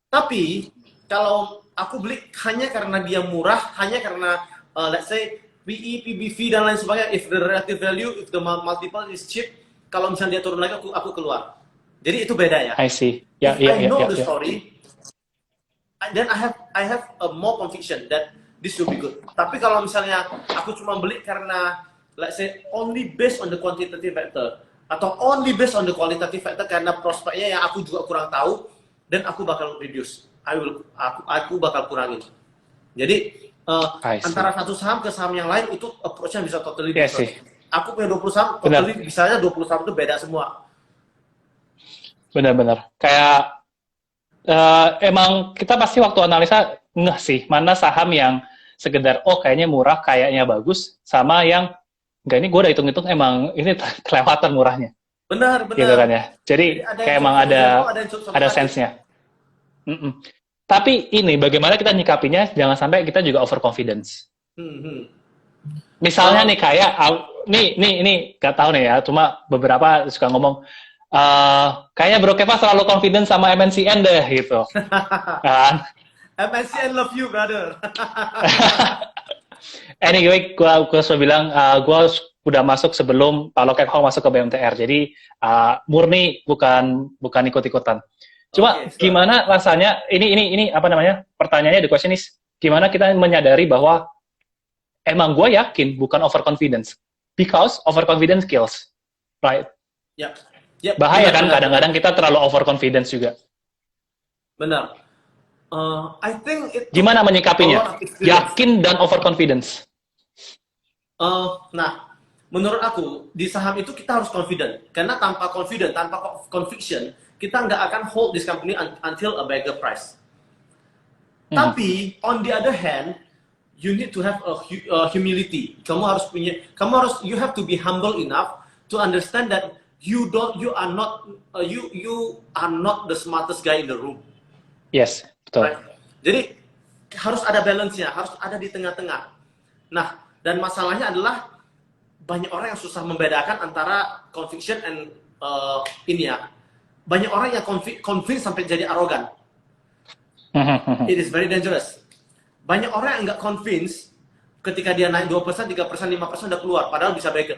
Speaker 2: Tapi kalau aku beli hanya karena dia murah, hanya karena let's say PE, PBV dan lain sebagainya, if the relative value, if the multiple is cheap, kalau misalnya dia turun lagi aku keluar. Jadi itu beda ya.
Speaker 1: I see.
Speaker 2: If I know the story, then I have a more conviction that this will be good. Tapi kalau misalnya aku cuma beli karena let's say only based on the quantitative factor atau only based on the qualitative factor karena prospeknya yang aku juga kurang tahu, dan aku bakal reduce. Aku bakal kurangin. Jadi antara satu saham ke saham yang lain itu approach-nya bisa totally different. Aku punya 20 saham, totally bisanya 20 saham itu beda semua.
Speaker 1: Benar-benar. Kayak emang kita pasti waktu analisa ngeh sih mana saham yang sekedar kayaknya murah, kayaknya bagus, sama yang enggak, ini gue udah hitung-hitung emang ini kelewatan murahnya.
Speaker 2: Benar.
Speaker 1: Gitu kan ya. Jadi kayak emang ada sense-nya. Tapi ini bagaimana kita nyikapinya, jangan sampai kita juga overconfidence. Misalnya nih kayak, nih gak tahu nih ya, cuma beberapa suka ngomong, kayaknya Bro Keva terlalu confident sama MNCN deh gitu. Kan?
Speaker 2: MNCN love you, brother.
Speaker 1: Anyway, gue sudah bilang, gue udah masuk sebelum Pak Lokek Hall masuk ke BMTR, jadi murni bukan ikut-ikutan. Cuma gimana rasanya? Ini apa namanya? Pertanyaannya, the question is, gimana kita menyadari bahwa emang gue yakin bukan overconfidence, because overconfidence kills, right?
Speaker 2: Yep.
Speaker 1: Bahaya kan kadang-kadang kita terlalu overconfidence juga.
Speaker 2: Benar. I think
Speaker 1: gimana menyikapinya? Yakin dan overconfidence.
Speaker 2: Nah, menurut aku di saham itu kita harus confident, karena tanpa confident, tanpa conviction, kita nggak akan hold this company until a bigger price. Tapi on the other hand, you need to have a humility. You have to be humble enough to understand that you are not the smartest guy in the room.
Speaker 1: Yes, betul.
Speaker 2: Right? Jadi harus ada balance-nya, harus ada di tengah-tengah. Nah, dan masalahnya adalah banyak orang yang susah membedakan antara conviction and banyak orang yang convince sampai jadi arogan. It is very dangerous. Banyak orang yang nggak convince ketika dia naik 2%, 3%, 5% udah keluar, padahal bisa breaker.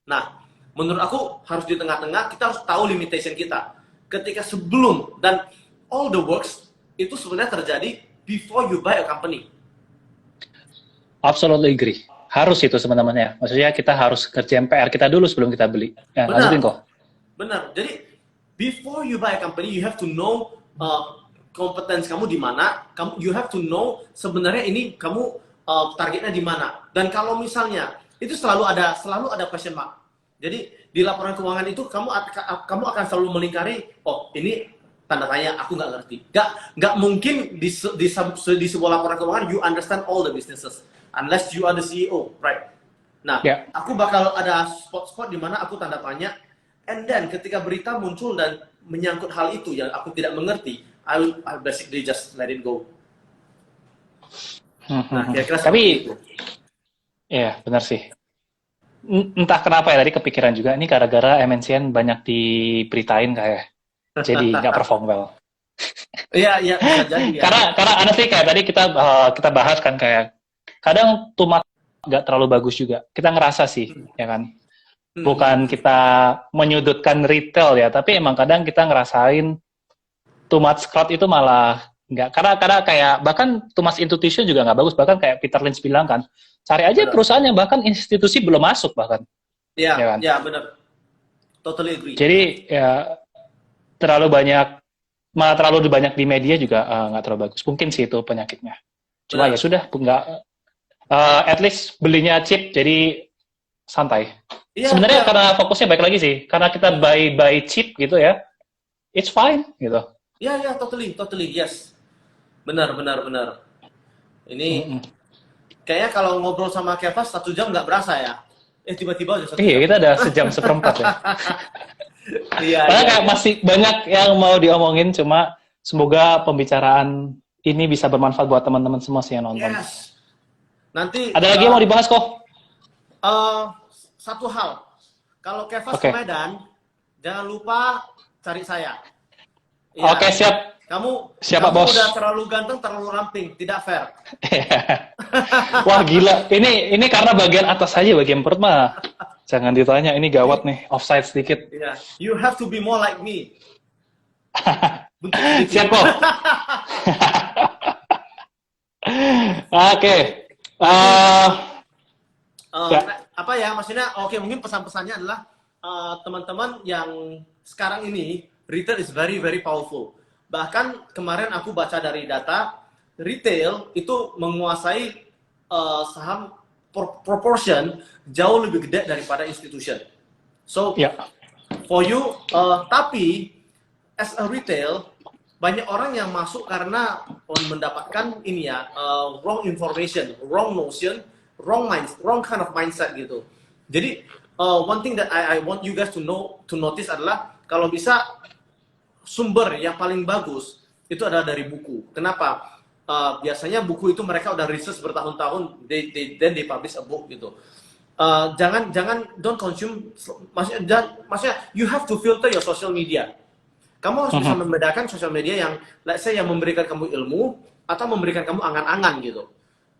Speaker 2: Nah, menurut aku harus di tengah-tengah, kita harus tahu limitation kita. Ketika sebelum, dan all the works itu sebenarnya terjadi before you buy a company.
Speaker 1: Absolutely agree. Harus itu sebenarnya. Maksudnya kita harus kerjain PR kita dulu sebelum kita beli. Ya, lanjutin kok.
Speaker 2: Benar. Jadi before you buy a company, you have to know kompetensi kamu di mana. You have to know sebenarnya ini kamu targetnya di mana. Dan kalau misalnya itu selalu ada question mark. Jadi di laporan keuangan itu kamu akan selalu melingkari, oh ini tanda tanya, aku nggak ngerti. Nggak mungkin di sebuah laporan keuangan you understand all the businesses unless you are the CEO, right? Nah, aku bakal ada spot-spot di mana aku tanda tanya, and then ketika berita muncul dan menyangkut hal itu yang aku tidak mengerti, I'll basically just let it go. Nah, kira-kira
Speaker 1: tapi
Speaker 2: itu.
Speaker 1: Ya, benar sih. Entah kenapa ya tadi kepikiran juga, ini gara-gara MNCN banyak diberitain kayak, jadi nggak perform well.
Speaker 2: Iya, bisa jadi ya.
Speaker 1: Karena honestly kayak tadi kita bahas kan kayak, kadang too much nggak terlalu bagus juga. Kita ngerasa sih, ya kan. Bukan kita menyudutkan retail ya, tapi emang kadang kita ngerasain too much crowd itu malah nggak. Karena kayak bahkan too much institution juga nggak bagus. Bahkan kayak Peter Lynch bilang kan, cari aja perusahaan yang bahkan institusi belum masuk bahkan.
Speaker 2: Iya,
Speaker 1: ya kan?
Speaker 2: Ya benar. Totally agree.
Speaker 1: Jadi ya malah terlalu banyak di media juga nggak terlalu bagus. Mungkin sih itu penyakitnya. Cuma ya sudah, nggak. At least belinya cheap, jadi santai. Ya, sebenarnya karena fokusnya baik lagi sih, karena kita buy cheap gitu ya, it's fine gitu.
Speaker 2: Ya, totally, yes. Benar. Ini kayaknya kalau ngobrol sama Keva 1 jam nggak berasa ya. Tiba-tiba aja 1 jam.
Speaker 1: Iya, kita ada 1.4 jam ya. Iya. Kayak masih banyak yang mau diomongin, cuma semoga pembicaraan ini bisa bermanfaat buat teman-teman semua sih yang nonton.
Speaker 2: Yes. Nanti
Speaker 1: ada lagi yang mau dibahas kok?
Speaker 2: Satu hal, kalau Keva ke Medan, jangan lupa cari saya. Ya,
Speaker 1: Oke, siap.
Speaker 2: Kamu
Speaker 1: bos?
Speaker 2: Udah terlalu ganteng, terlalu ramping, tidak fair.
Speaker 1: Wah gila, ini karena bagian atas aja, bagian perut mah jangan ditanya, ini gawat nih, offside sedikit.
Speaker 2: Yeah. You have to be more like me.
Speaker 1: Siap kok. Oke.
Speaker 2: Apa ya maksudnya? Oke, mungkin pesan-pesannya adalah teman-teman yang sekarang ini retail is very very powerful. Bahkan kemarin aku baca dari data retail itu menguasai saham proportion jauh lebih gede daripada institution. So for you, tapi as a retail banyak orang yang masuk karena mendapatkan wrong information, wrong notion, wrong kind of mindset gitu. Jadi one thing that I want you guys to notice adalah kalau bisa sumber yang paling bagus itu adalah dari buku. Kenapa? Biasanya buku itu mereka udah research bertahun-tahun, then they publish a book gitu. Jangan don't consume, maksudnya you have to filter your social media. Kamu harus bisa membedakan sosial media yang, let's say, yang memberikan kamu ilmu atau memberikan kamu angan-angan gitu.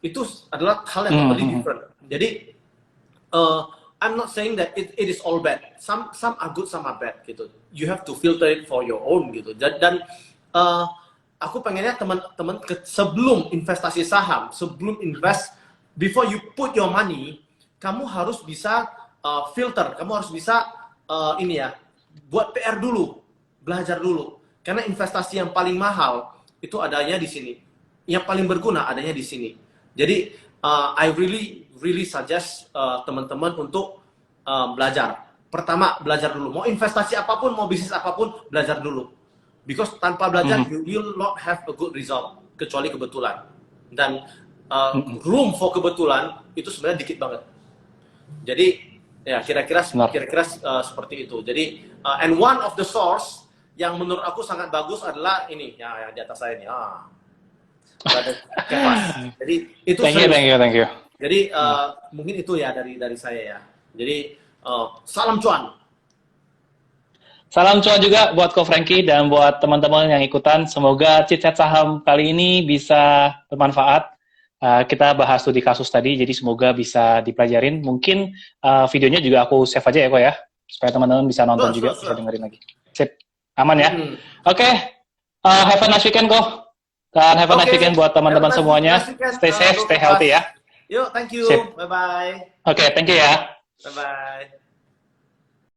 Speaker 2: Itu adalah hal yang totally different. Jadi I'm not saying that it is all bad. Some are good, some are bad gitu. You have to filter it for your own gitu. Dan aku pengennya teman-teman sebelum investasi saham, sebelum invest, before you put your money, kamu harus bisa filter, kamu harus bisa buat PR dulu, belajar dulu. Karena investasi yang paling mahal itu adanya di sini, yang paling berguna adanya di sini. Jadi I really suggest teman-teman untuk belajar. Pertama, belajar dulu. Mau investasi apapun, mau bisnis apapun, belajar dulu. Because tanpa belajar, you will not have a good result, kecuali kebetulan. Dan room for kebetulan itu sebenarnya dikit banget. Jadi ya kira-kira seperti itu. Jadi and one of the source yang menurut aku sangat bagus adalah ini, yang di atas saya ini. Jadi itu.
Speaker 1: Thank you.
Speaker 2: Jadi mungkin itu ya dari saya ya. Jadi salam cuan.
Speaker 1: Salam cuan juga buat Ko Frankie dan buat teman-teman yang ikutan. Semoga chit-chat saham kali ini bisa bermanfaat. Kita bahas studi kasus tadi, jadi semoga bisa dipelajarin. Mungkin videonya juga aku save aja ya, Ko ya, supaya teman-teman bisa nonton juga, bisa dengerin lagi. Sip, aman ya? Oke. Have a nice weekend, Ko. Dan have a nice weekend buat teman-teman semuanya. Stay safe, stay healthy ya.
Speaker 2: Yuk, thank you. Bye-bye.
Speaker 1: Oke, thank you ya.
Speaker 2: Bye-bye.